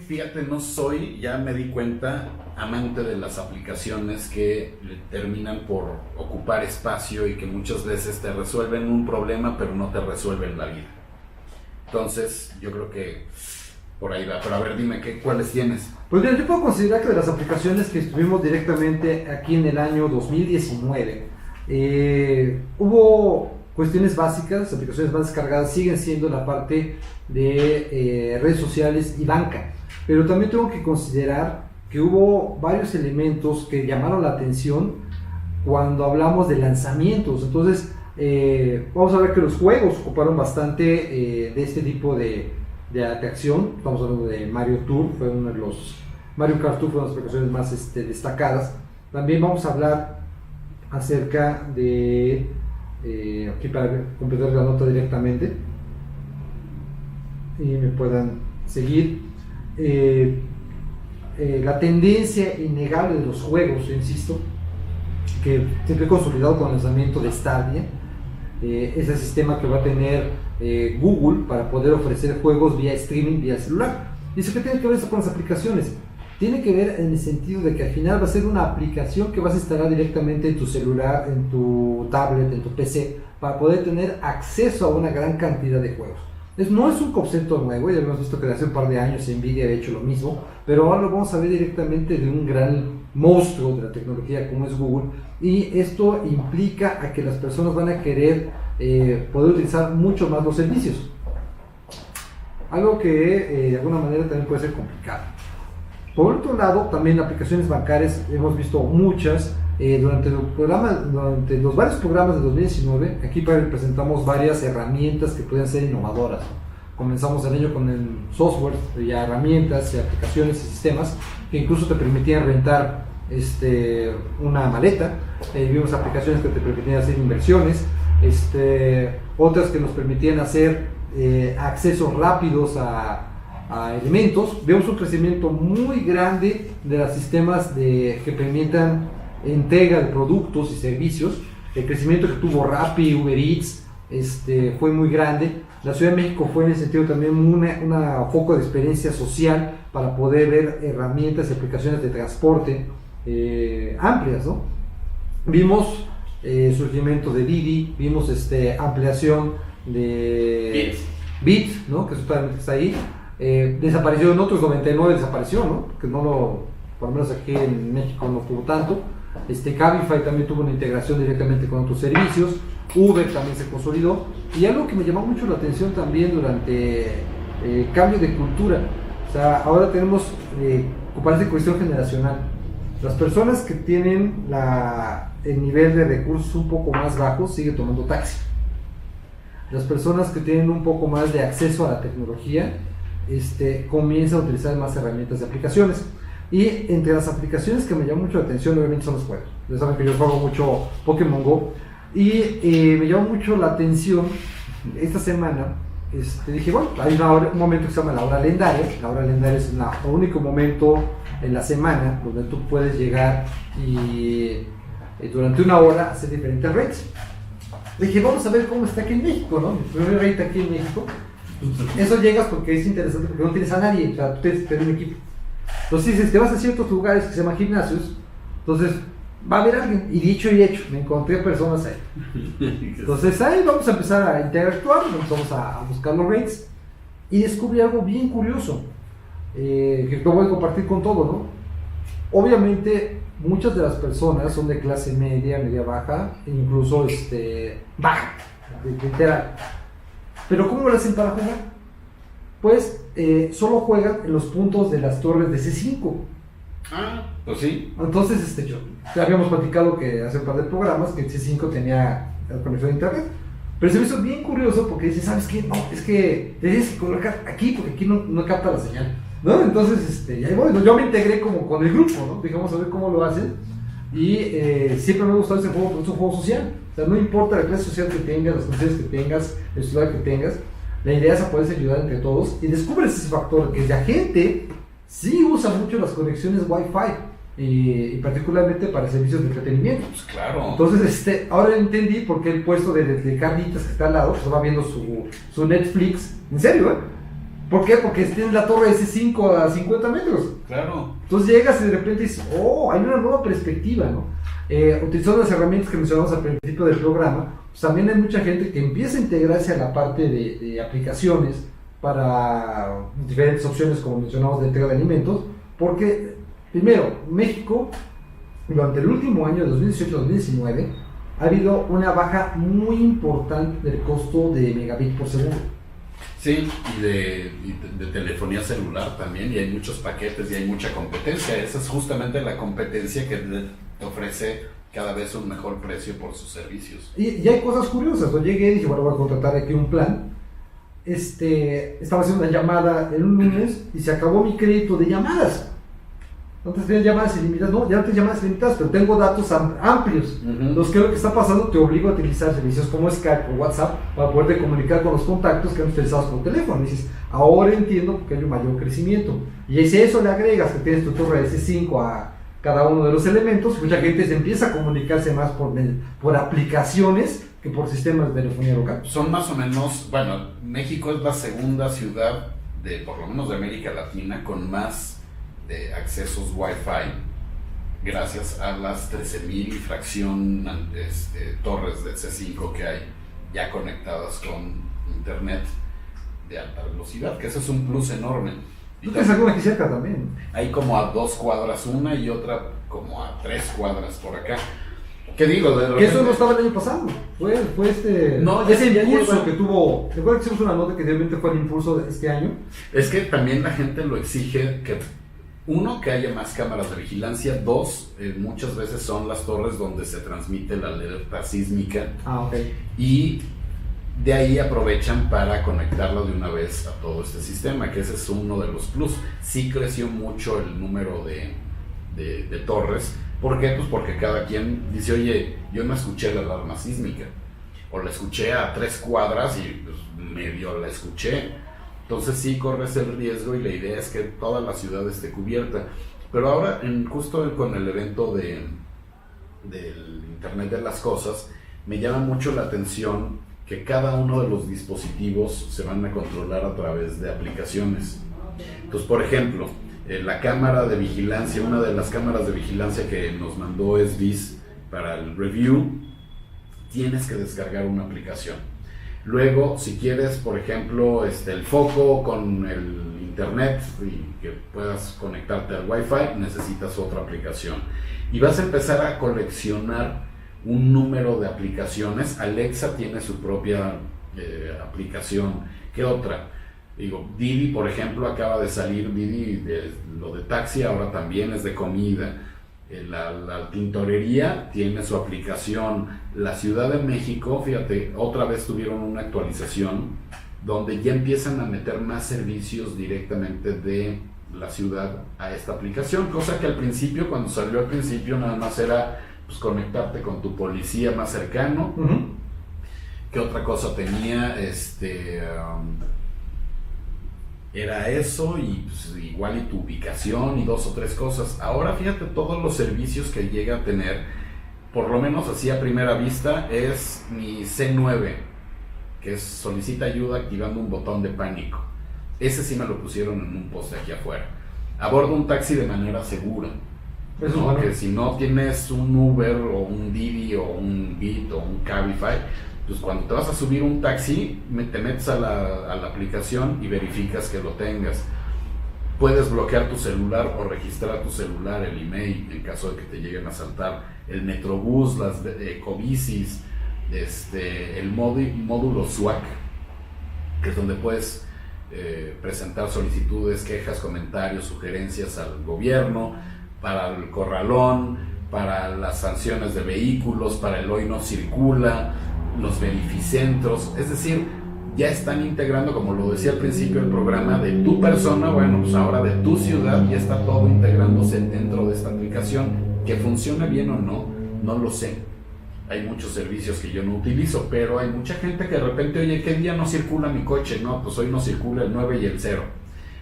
ya me di cuenta, amante de las aplicaciones que terminan por ocupar espacio y que muchas veces te resuelven un problema, pero no te resuelven la vida. Entonces, yo creo que por ahí va. Pero a ver, dime, ¿cuáles tienes? Pues bien, yo puedo considerar que de las aplicaciones que estuvimos directamente aquí en el año 2019, hubo cuestiones básicas, las aplicaciones más descargadas siguen siendo la parte de redes sociales y banca, pero también tengo que considerar que hubo varios elementos que llamaron la atención cuando hablamos de lanzamientos. Entonces, vamos a ver que los juegos ocuparon bastante de este tipo de acción. Estamos hablando de Mario Tour, fue uno de los Mario Kart Tour, fue una de las aplicaciones más destacadas. También vamos a hablar acerca de aquí para completar la nota directamente y me puedan seguir. La tendencia innegable de los juegos, yo insisto, que siempre he consolidado con el lanzamiento de Stadia, ese sistema que va a tener Google para poder ofrecer juegos vía streaming, vía celular. ¿Y eso qué tiene que ver eso con las aplicaciones? Tiene que ver en el sentido de que al final va a ser una aplicación que vas a instalar directamente en tu celular, en tu tablet, en tu PC, para poder tener acceso a una gran cantidad de juegos. No es un concepto nuevo, ya hemos visto que hace un par de años Nvidia ha hecho lo mismo, pero ahora lo vamos a ver directamente de un gran monstruo de la tecnología como es Google, y esto implica a que las personas van a querer poder utilizar mucho más los servicios, algo que de alguna manera también puede ser complicado. Por otro lado, también aplicaciones bancarias, hemos visto muchas durante los varios programas de 2019. Aquí presentamos varias herramientas que pueden ser innovadoras. Comenzamos el año con el software, ya herramientas, aplicaciones y sistemas que incluso te permitían rentar una maleta. Vimos aplicaciones que te permitían hacer inversiones, otras que nos permitían hacer accesos rápidos a elementos. Vemos un crecimiento muy grande de los sistemas que permitan entrega de productos y servicios. El crecimiento que tuvo Rappi, Uber Eats, fue muy grande. La Ciudad de México fue en ese sentido también un foco de experiencia social para poder ver herramientas y aplicaciones de transporte amplias, ¿no? Vimos surgimiento de Didi, vimos ampliación de Bit, ¿no? Que está ahí. Desapareció en otros 99, desapareció, ¿no? Que por lo menos aquí en México no tuvo tanto. Cabify también tuvo una integración directamente con otros servicios. Uber también se consolidó. Y algo que me llamó mucho la atención también durante el cambio de cultura, o sea, ahora tenemos parece cuestión generacional. Las personas que tienen el nivel de recursos un poco más bajo siguen tomando taxi. Las personas que tienen un poco más de acceso a la tecnología comienzan a utilizar más herramientas de aplicaciones. Y entre las aplicaciones que me llaman mucho la atención, obviamente, son los juegos. Ustedes saben que yo juego mucho Pokémon Go. Y me llamó mucho la atención esta semana. Dije, bueno, hay un momento que se llama la hora lendaria. La hora lendaria es el único momento en la semana donde tú puedes llegar y durante una hora hacer diferentes raids. Dije, vamos a ver cómo está aquí en México, ¿no? Mi primer raid aquí en México. Eso llegas porque es interesante, porque no tienes a nadie, o sea, tú tienes que tener un equipo. Entonces dices, te vas a ciertos lugares que se llaman gimnasios, entonces va a haber alguien, y dicho y hecho, me encontré personas ahí. Entonces ahí vamos a empezar a interactuar, vamos a buscar los raids, y descubrí algo bien curioso, que lo voy a compartir con todo, ¿no? Obviamente, muchas de las personas son de clase media, media baja, e incluso baja, literal. Pero ¿cómo lo hacen para jugar? Pues solo juegan en los puntos de las torres de C5. Ah, pues sí. Entonces, ya habíamos platicado que hace un par de programas que el C5 tenía la conexión a internet. Pero se me hizo bien curioso porque dice, ¿sabes qué? No, es que tienes que colocar aquí porque aquí no capta la señal, ¿no? Entonces, ya voy. Yo me integré como con el grupo, ¿no? Dije, vamos a ver cómo lo hacen. Y siempre me ha gustado ese juego porque es un juego social. O sea, no importa la clase social que tengas, las condiciones que tengas, el ciudad que tengas. La idea es poderse ayudar entre todos y descubres ese factor que la gente sí usa mucho las conexiones Wi-Fi y particularmente para servicios de entretenimiento. Pues claro. Entonces, ahora entendí por qué el puesto de carnitas que está al lado, pues va viendo su Netflix. ¿En serio, ¿Por qué? Porque tiene la torre de C5 a 50 metros. Claro. Entonces llegas y de repente dices, oh, hay una nueva perspectiva, ¿no? Utilizando las herramientas que mencionamos al principio del programa, pues también hay mucha gente que empieza a integrarse a la parte de aplicaciones para diferentes opciones, como mencionamos, de entrega de alimentos, Porque, primero, México, durante el último año, 2018-2019, ha habido una baja muy importante del costo de megabit por segundo. Sí, y de telefonía celular también, y hay muchos paquetes y hay mucha competencia. Esa es justamente la competencia que te ofrece cada vez un mejor precio por sus servicios. Y hay cosas curiosas. Yo llegué y dije, bueno, voy a contratar aquí un plan. Estaba haciendo una llamada el lunes y se acabó mi crédito de llamadas. Antes tenía llamadas ilimitadas, no, ya no tengo llamadas ilimitadas, pero tengo datos amplios. Entonces, ¿qué es lo que está pasando? Te obligo a utilizar servicios como Skype o WhatsApp para poderte comunicar con los contactos que han utilizado por teléfono. Y dices, ahora entiendo porque hay un mayor crecimiento. Y si a eso le agregas que tienes tu torre de C5 a cada uno de los elementos, mucha gente se empieza a comunicarse más por aplicaciones que por sistemas de telefonía local. Son más o menos, bueno, México es la segunda ciudad por lo menos de América Latina, con más de accesos Wi-Fi, gracias a las 13,000 y fracción torres de C5 que hay ya conectadas con internet de alta velocidad, que ese es un plus enorme. ¿Tú tienes alguna aquí cerca también? Hay como a 2 cuadras una y otra como a 3 cuadras por acá. ¿Qué digo? De repente, que eso no estaba el año pasado. Fue No, ese impulso impulso que tuvo. ¿Te acuerdas que hicimos una nota que realmente fue el impulso de este año? Es que también la gente lo exige, que uno, que haya más cámaras de vigilancia. Dos, muchas veces son las torres donde se transmite la alerta sísmica. Ok. Y de ahí aprovechan para conectarlo de una vez a todo este sistema, que ese es uno de los plus. Sí creció mucho el número de torres. ¿Por qué? Pues porque cada quien dice, oye, yo no escuché la alarma sísmica, o la escuché a 3 cuadras y pues medio la escuché. Entonces sí corres el riesgo, y la idea es que toda la ciudad esté cubierta. Pero ahora, justo con el evento del Internet de las Cosas, me llama mucho la atención que cada uno de los dispositivos se van a controlar a través de aplicaciones. Entonces, por ejemplo, la cámara de vigilancia, una de las cámaras de vigilancia que nos mandó SBIS para el review, tienes que descargar una aplicación. Luego, si quieres, por ejemplo, el foco con el internet y que puedas conectarte al Wi-Fi, necesitas otra aplicación. Y vas a empezar a coleccionar un número de aplicaciones. Alexa tiene su propia aplicación. ¿Qué otra? Digo, Didi, por ejemplo, acaba de salir Didi, lo de taxi ahora también es de comida. La tintorería tiene su aplicación. La Ciudad de México, fíjate, otra vez tuvieron una actualización donde ya empiezan a meter más servicios directamente de la ciudad a esta aplicación, cosa que al principio, cuando salió al principio, nada más era pues conectarte con tu policía más cercano. ¿Qué otra cosa tenía? Era eso, y pues, igual y tu ubicación y 2 o 3 cosas. Ahora fíjate todos los servicios que llega a tener, por lo menos así a primera vista, es mi C9, que es solicita ayuda activando un botón de pánico. Ese sí me lo pusieron en un poste aquí afuera. Aborda un taxi de manera segura. Eso ¿no? bueno. Que si no tienes un Uber o un Didi o un Bit o un Cabify, pues cuando te vas a subir un taxi, te metes a la aplicación y verificas que lo tengas. Puedes bloquear tu celular o registrar tu celular, el email, en caso de que te lleguen a asaltar. El Metrobús, las ecobicis, el módulo SWAC, que es donde puedes presentar solicitudes, quejas, comentarios, sugerencias al gobierno, para el corralón, para las sanciones de vehículos, para el hoy no circula, los verificentros. Es decir, ya están integrando, como lo decía al principio del programa, de tu persona, bueno, pues ahora de tu ciudad, ya está todo integrándose dentro de esta aplicación. Que funcione bien o no, no lo sé. Hay muchos servicios que yo no utilizo, pero hay mucha gente que de repente, oye, ¿qué día no circula mi coche? No, pues hoy no circula el 9 y el 0.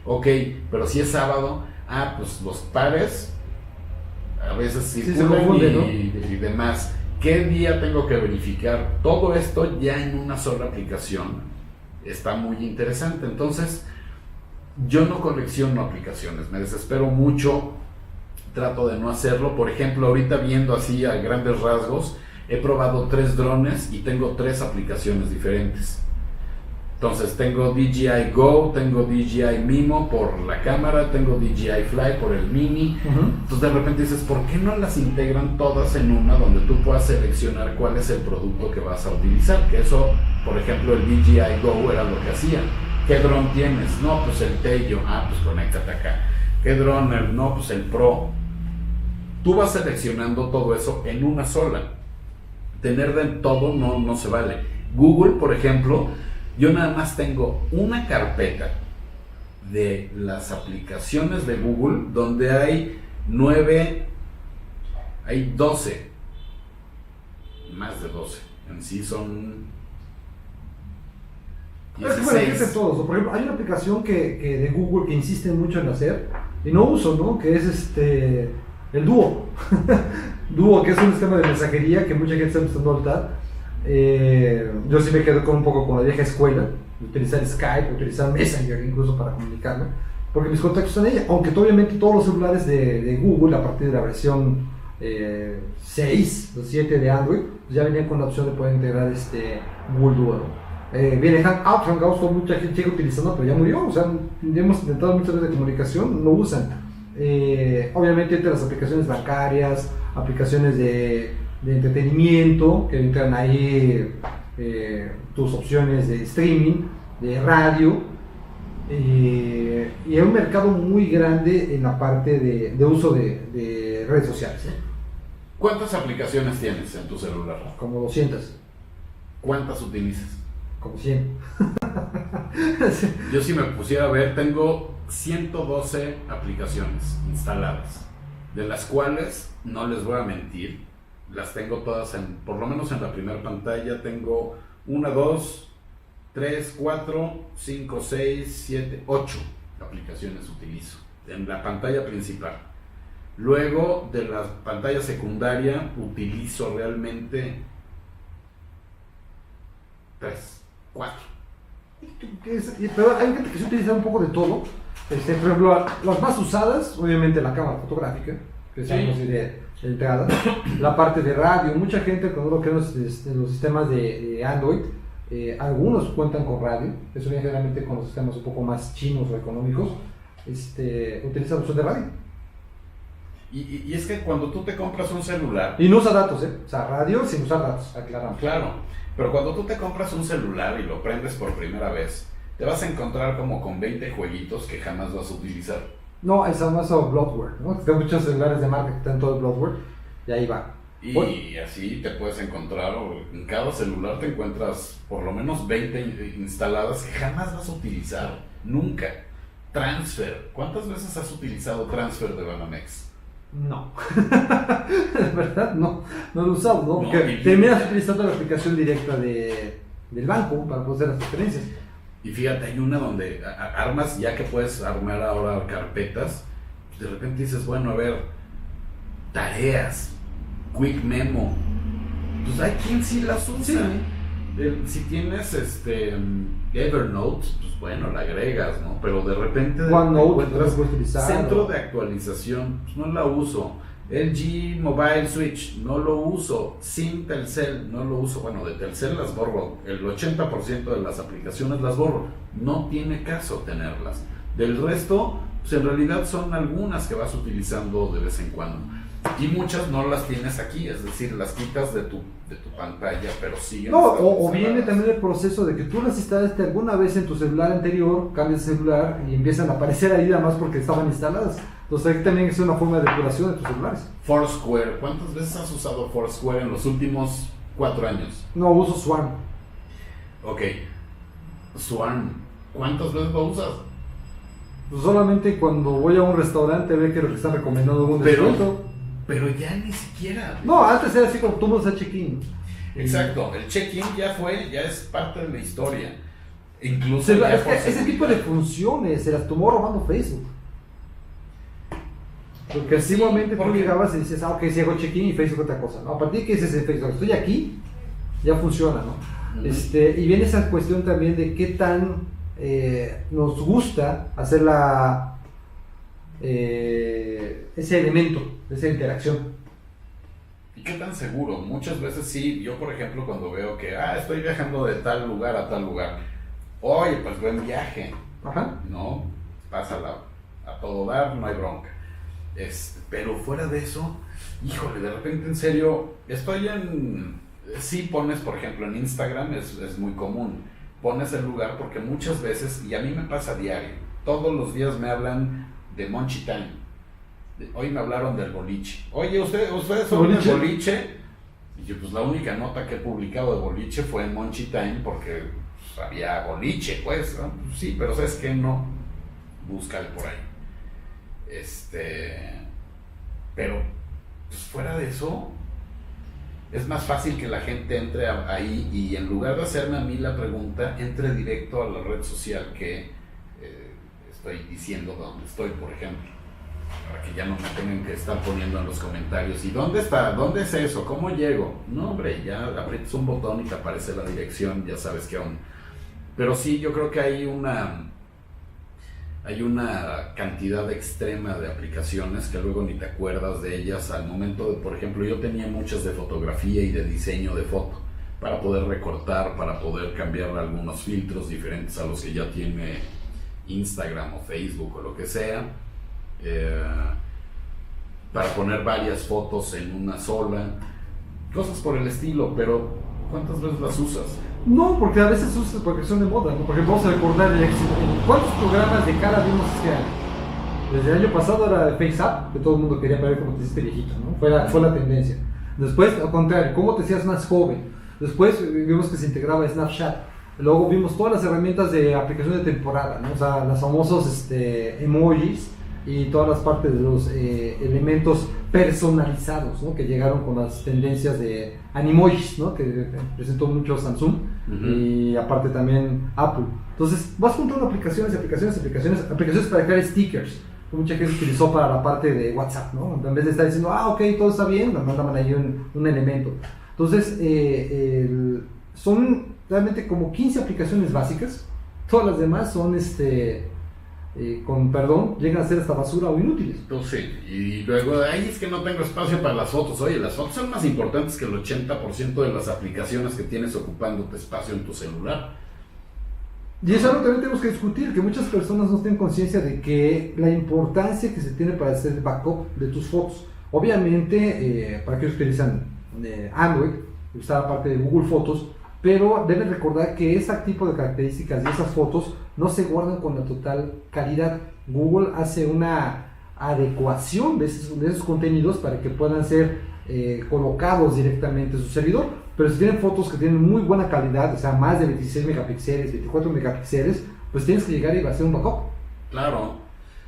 Ok, pero si es sábado, pues los pares a veces circulan, y demás. ¿Qué día tengo que verificar? Todo esto ya en una sola aplicación está muy interesante. Entonces, yo no colecciono aplicaciones, me desespero mucho, trato de no hacerlo. Por ejemplo, ahorita viendo así a grandes rasgos, he probado 3 drones y tengo 3 aplicaciones diferentes. Entonces tengo DJI Go, tengo DJI Mimo por la cámara, tengo DJI Fly por el mini. Entonces de repente dices, ¿por qué no las integran todas en una donde tú puedas seleccionar cuál es el producto que vas a utilizar? Que eso, por ejemplo, el DJI Go era lo que hacía. ¿Qué dron tienes? No, pues el Tello. Ah, pues conéctate acá. ¿Qué dron? No, pues el Pro. Tú vas seleccionando todo eso en una sola. Tener de todo no se vale. Google, por ejemplo, yo nada más tengo una carpeta de las aplicaciones de Google donde hay 12, más de 12. En sí son Es que bueno, existen todos. Por ejemplo, hay una aplicación que de Google que insisten mucho en hacer y no uso, ¿no? Que es el Duo. Duo, que es un sistema de mensajería que mucha gente está empezando a adoptar. Yo sí me quedo un poco con la vieja escuela, utilizar Skype, utilizar Messenger incluso para comunicarme, porque mis contactos están en ella, aunque obviamente todos los celulares de Google a partir de la versión 6 o 7 de Android ya venían con la opción de poder integrar Google Duo, ¿no? Viene Hangouts, mucha gente sigue utilizando, pero ya murió. O sea, hemos intentado muchas veces de comunicación, no usan. Obviamente entre las aplicaciones bancarias, aplicaciones de entretenimiento, que entran ahí tus opciones de streaming, de radio, y hay un mercado muy grande en la parte de uso de redes sociales. ¿Cuántas aplicaciones tienes en tu celular? Como 200. ¿Cuántas utilizas? Como 100. Yo si me pusiera a ver, tengo 112 aplicaciones instaladas, de las cuales, no les voy a mentir, las tengo todas por lo menos en la primera pantalla. Tengo 1, 2, 3, 4, 5, 6, 7, 8 aplicaciones utilizo en la pantalla principal. Luego de la pantalla secundaria utilizo realmente 3, 4. Pero hay gente que se utiliza un poco de todo. Por ejemplo, las más usadas, obviamente la cámara fotográfica, que es algo así de entrada, la parte de radio. Mucha gente cuando lo que los sistemas de Android, algunos cuentan con radio, eso viene generalmente con los sistemas un poco más chinos o económicos, utilizan la opción de radio. Y es que cuando tú te compras un celular... Y no usa datos, o sea, radio sin usar datos, aclaramos. Claro, pero cuando tú te compras un celular y lo prendes por primera vez, te vas a encontrar como con 20 jueguitos que jamás vas a utilizar. No, es famoso bloatware, ¿no? Tengo muchos celulares de marca que están todo el bloatware y ahí va. Y así te puedes encontrar, en cada celular te encuentras por lo menos 20 instaladas que jamás vas a utilizar, nunca. Transfer, ¿cuántas veces has utilizado Transfer de Banamex? No, de verdad no lo he usado, ¿no? Porque terminas utilizando la aplicación directa del banco para poder hacer las transferencias. Y fíjate, hay una donde armas, ya que puedes armar ahora carpetas, de repente dices, bueno, a ver, tareas, Quick Memo, pues hay quien sí las usa. Sí. Si tienes Evernote, pues bueno, la agregas, ¿no? Pero de repente OneNote, centro de actualización, pues no la uso. LG Mobile Switch, no lo uso. SIM Telcel, no lo uso. Bueno, de Telcel las borro. El 80% de las aplicaciones las borro. No tiene caso tenerlas. Del resto, pues en realidad son algunas que vas utilizando de vez en cuando. Y muchas no las tienes aquí, es decir, las quitas de tu pantalla, pero siguen. No, o viene también el proceso de que tú las instalaste alguna vez en tu celular anterior, cambias de celular y empiezan a aparecer ahí nada más porque estaban instaladas. Entonces aquí también es una forma de depuración de tus celulares. Foursquare, ¿cuántas veces has usado Foursquare en los últimos 4 años? No, uso Swarm. Ok, Swarm, ¿cuántas veces lo usas? Pues solamente cuando voy a un restaurante ve que lo que están recomendando un descuento. Pero ya ni siquiera. No, antes era así como tú no haces check-in. Exacto, el check-in ya es parte de la historia. Incluso ese tipo de funciones se las tomó robando Facebook. Porque antiguamente tú llegabas y dices, ok, si hago check-in y Facebook otra cosa, ¿no? A partir de que dices en Facebook, estoy aquí, ya funciona, ¿no? Y viene esa cuestión también de qué tan nos gusta hacer ese elemento, esa interacción. ¿Y qué tan seguro? Muchas veces sí, yo por ejemplo cuando veo que estoy viajando de tal lugar a tal lugar, oye, pues buen viaje, Ajá. ¿no? Pásala a todo dar, no hay bronca. Pero fuera de eso, híjole, de repente en serio, sí pones, por ejemplo, en Instagram, es muy común, pones el lugar porque muchas veces, y a mí me pasa a diario, todos los días me hablan de Monchi Time. Hoy me hablaron del boliche. Oye, ¿ustedes son del boliche? Y yo, pues la única nota que he publicado de boliche fue en Monchi Time porque pues, había boliche, pues, ¿no? Sí, pero ¿sabes qué? No, búscale por ahí. Pero, pues fuera de eso, es más fácil que la gente entre ahí y en lugar de hacerme a mí la pregunta, entre directo a la red social que estoy diciendo dónde estoy, por ejemplo, para que ya no me tengan que estar poniendo en los comentarios, ¿y dónde está? ¿Dónde es eso? ¿Cómo llego? No, hombre, ya aprietas un botón y te aparece la dirección, ya sabes qué onda. Pero sí, yo creo que hay una cantidad extrema de aplicaciones que luego ni te acuerdas de ellas al momento de, por ejemplo, yo tenía muchas de fotografía y de diseño de foto para poder recortar, para poder cambiar algunos filtros diferentes a los que ya tiene Instagram o Facebook o lo que sea, para poner varias fotos en una sola, cosas por el estilo, pero ¿cuántas veces las usas? No, porque a veces usas porque son de moda, ¿no? Porque vamos a recordar cuántos programas de cara vimos este año. Desde el año pasado era FaceApp, que todo el mundo quería ver cómo te hiciste viejito, ¿no? Fue la tendencia. Después, al contrario, cómo te hacías más joven. Después vimos que se integraba Snapchat. Luego vimos todas las herramientas de aplicación de temporada, ¿no? O sea, los famosos emojis y todas las partes de los elementos personalizados, ¿no? Que llegaron con las tendencias de Animojis, ¿no? Que presentó mucho Samsung, y aparte también Apple. Entonces vas juntando aplicaciones para crear stickers, que mucha gente utilizó para la parte de WhatsApp, ¿no? En vez de estar diciendo, ok, todo está bien, nos mandaban ahí un elemento. Entonces son realmente como 15 aplicaciones básicas. Todas las demás son con perdón, llegan a ser hasta basura o inútiles. Pues sí, y luego, es que no tengo espacio para las fotos. Oye, las fotos son más importantes que el 80% de las aplicaciones que tienes ocupándote espacio en tu celular. Y es algo que también tenemos que discutir, que muchas personas no tienen conciencia de que la importancia que se tiene para hacer backup de tus fotos. Obviamente, para aquellos que utilizan Android, está la parte de Google Fotos, pero deben recordar que ese tipo de características y esas fotos no se guardan con la total calidad. Google hace una adecuación de esos contenidos para que puedan ser colocados directamente en su servidor, pero si tienen fotos que tienen muy buena calidad, o sea, más de 26 megapíxeles, 24 megapíxeles, pues tienes que llegar y hacer un backup. Claro,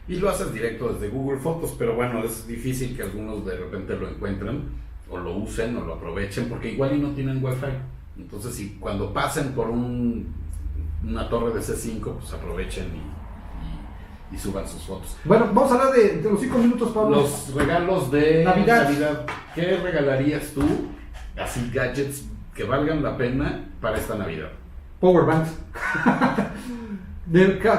y lo haces directo desde Google Fotos, pero bueno, es difícil que algunos de repente lo encuentren, o lo usen, o lo aprovechen, porque igual y no tienen Wi-Fi. Entonces, si cuando pasen por una torre de C5, pues aprovechen y suban sus fotos. Bueno, vamos a hablar de los 5 minutos, Pablo. Los regalos de Navidad. ¿Qué regalarías tú, así gadgets que valgan la pena para esta Navidad? Powerbanks.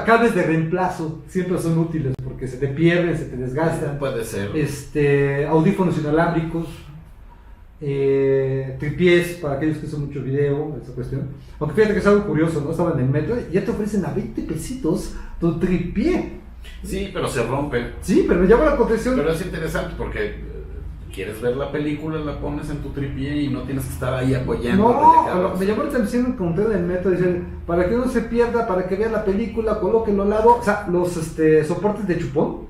Cables de reemplazo siempre son útiles porque se te pierden, se te desgastan. Puede ser. Audífonos inalámbricos. Tripiés para aquellos que hacen mucho video, esa cuestión. Aunque fíjate que es algo curioso, ¿no? Estaba en el metro y ya te ofrecen a 20 pesitos tu tripié. Sí, pero se rompe. Sí, pero me llama la atención. Pero es interesante porque quieres ver la película, la pones en tu tripié y no tienes que estar ahí apoyando. No, me llamó la atención encontrar en el metro, dicen, para que no se pierda, para que vea la película, colóquenlo al lado, o sea, los soportes de chupón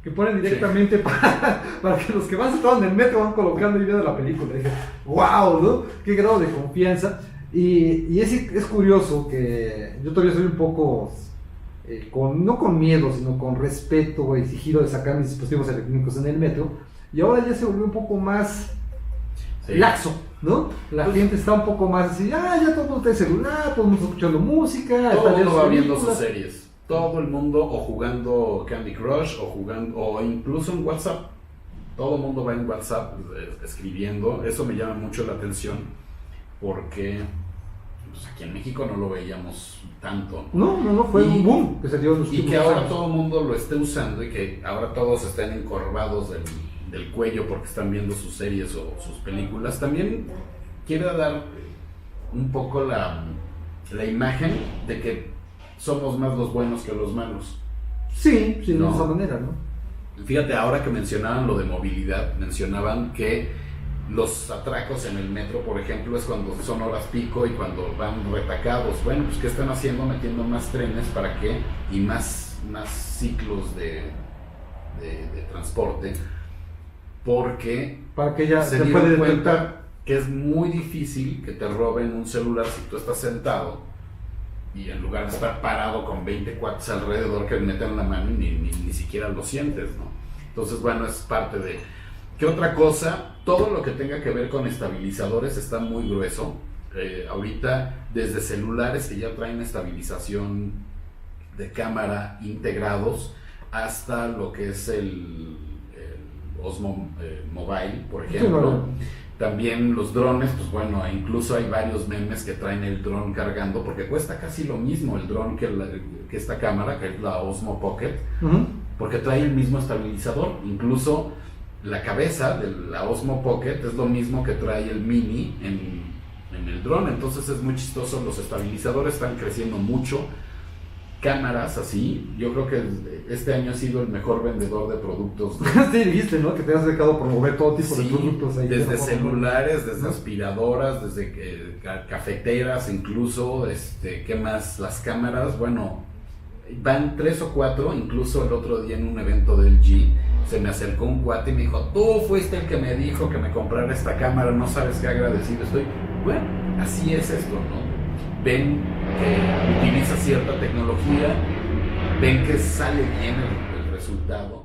que ponen directamente para que los que van sentados en el metro van colocando y viendo la película. Y dije, wow, ¿no? Qué grado de confianza. Y es curioso que yo todavía soy un poco, no con miedo, sino con respeto y sigilo de sacar mis dispositivos electrónicos en el metro. Y ahora ya se volvió un poco más laxo, ¿no? La gente está un poco más así, ya todo el mundo está en celular, todo el mundo está escuchando música. Todo el mundo va viendo sus series. Todo el mundo o jugando Candy Crush o incluso en WhatsApp. Todo el mundo va en WhatsApp escribiendo. Eso me llama mucho la atención porque pues, aquí en México no lo veíamos tanto. No, fue un boom que se dio en los últimos años. Y que ahora todo el mundo lo esté usando y que ahora todos estén encorvados del cuello porque están viendo sus series o sus películas. También quiere dar un poco la imagen de que somos más los buenos que los malos. Sí, de No. esa manera, ¿no? Fíjate, ahora que mencionaban lo de movilidad, mencionaban que los atracos en el metro, por ejemplo, es cuando son horas pico y cuando van retacados. Bueno, pues ¿qué están haciendo? Metiendo más trenes para qué y más ciclos de transporte, porque Para que ya se se dieron puede cuenta detectar. que es muy difícil que te roben un celular si tú estás sentado y en lugar de estar parado con 20 cuates alrededor que meten la mano y ni siquiera lo sientes, ¿no? Entonces, bueno, es parte de... ¿Qué otra cosa? Todo lo que tenga que ver con estabilizadores está muy grueso. Ahorita, desde celulares que ya traen estabilización de cámara integrados, hasta lo que es el Osmo Mobile, por ejemplo. Sí, bueno. También los drones, pues bueno, incluso hay varios memes que traen el dron cargando, porque cuesta casi lo mismo el dron que esta cámara, que es la Osmo Pocket, Ujú. porque trae el mismo estabilizador. Incluso la cabeza de la Osmo Pocket es lo mismo que trae el Mini en el dron. Entonces es muy chistoso, los estabilizadores están creciendo mucho. Cámaras así, yo creo que este año ha sido el mejor vendedor de productos Sí, dijiste, ¿no? Que te has dedicado a promover todo tipo de Sí, productos ahí. desde de la forma, ¿no? celulares, desde ¿no? aspiradoras, desde cafeteras, incluso, ¿qué más? Las cámaras, bueno, van 3 o 4, incluso el otro día en un evento del G, se me acercó un cuate y me dijo, tú fuiste el que me dijo que me comprara esta cámara, no sabes qué agradecido estoy. Bueno, así es esto, ¿no? Ven que utiliza cierta tecnología, ven que sale bien el resultado.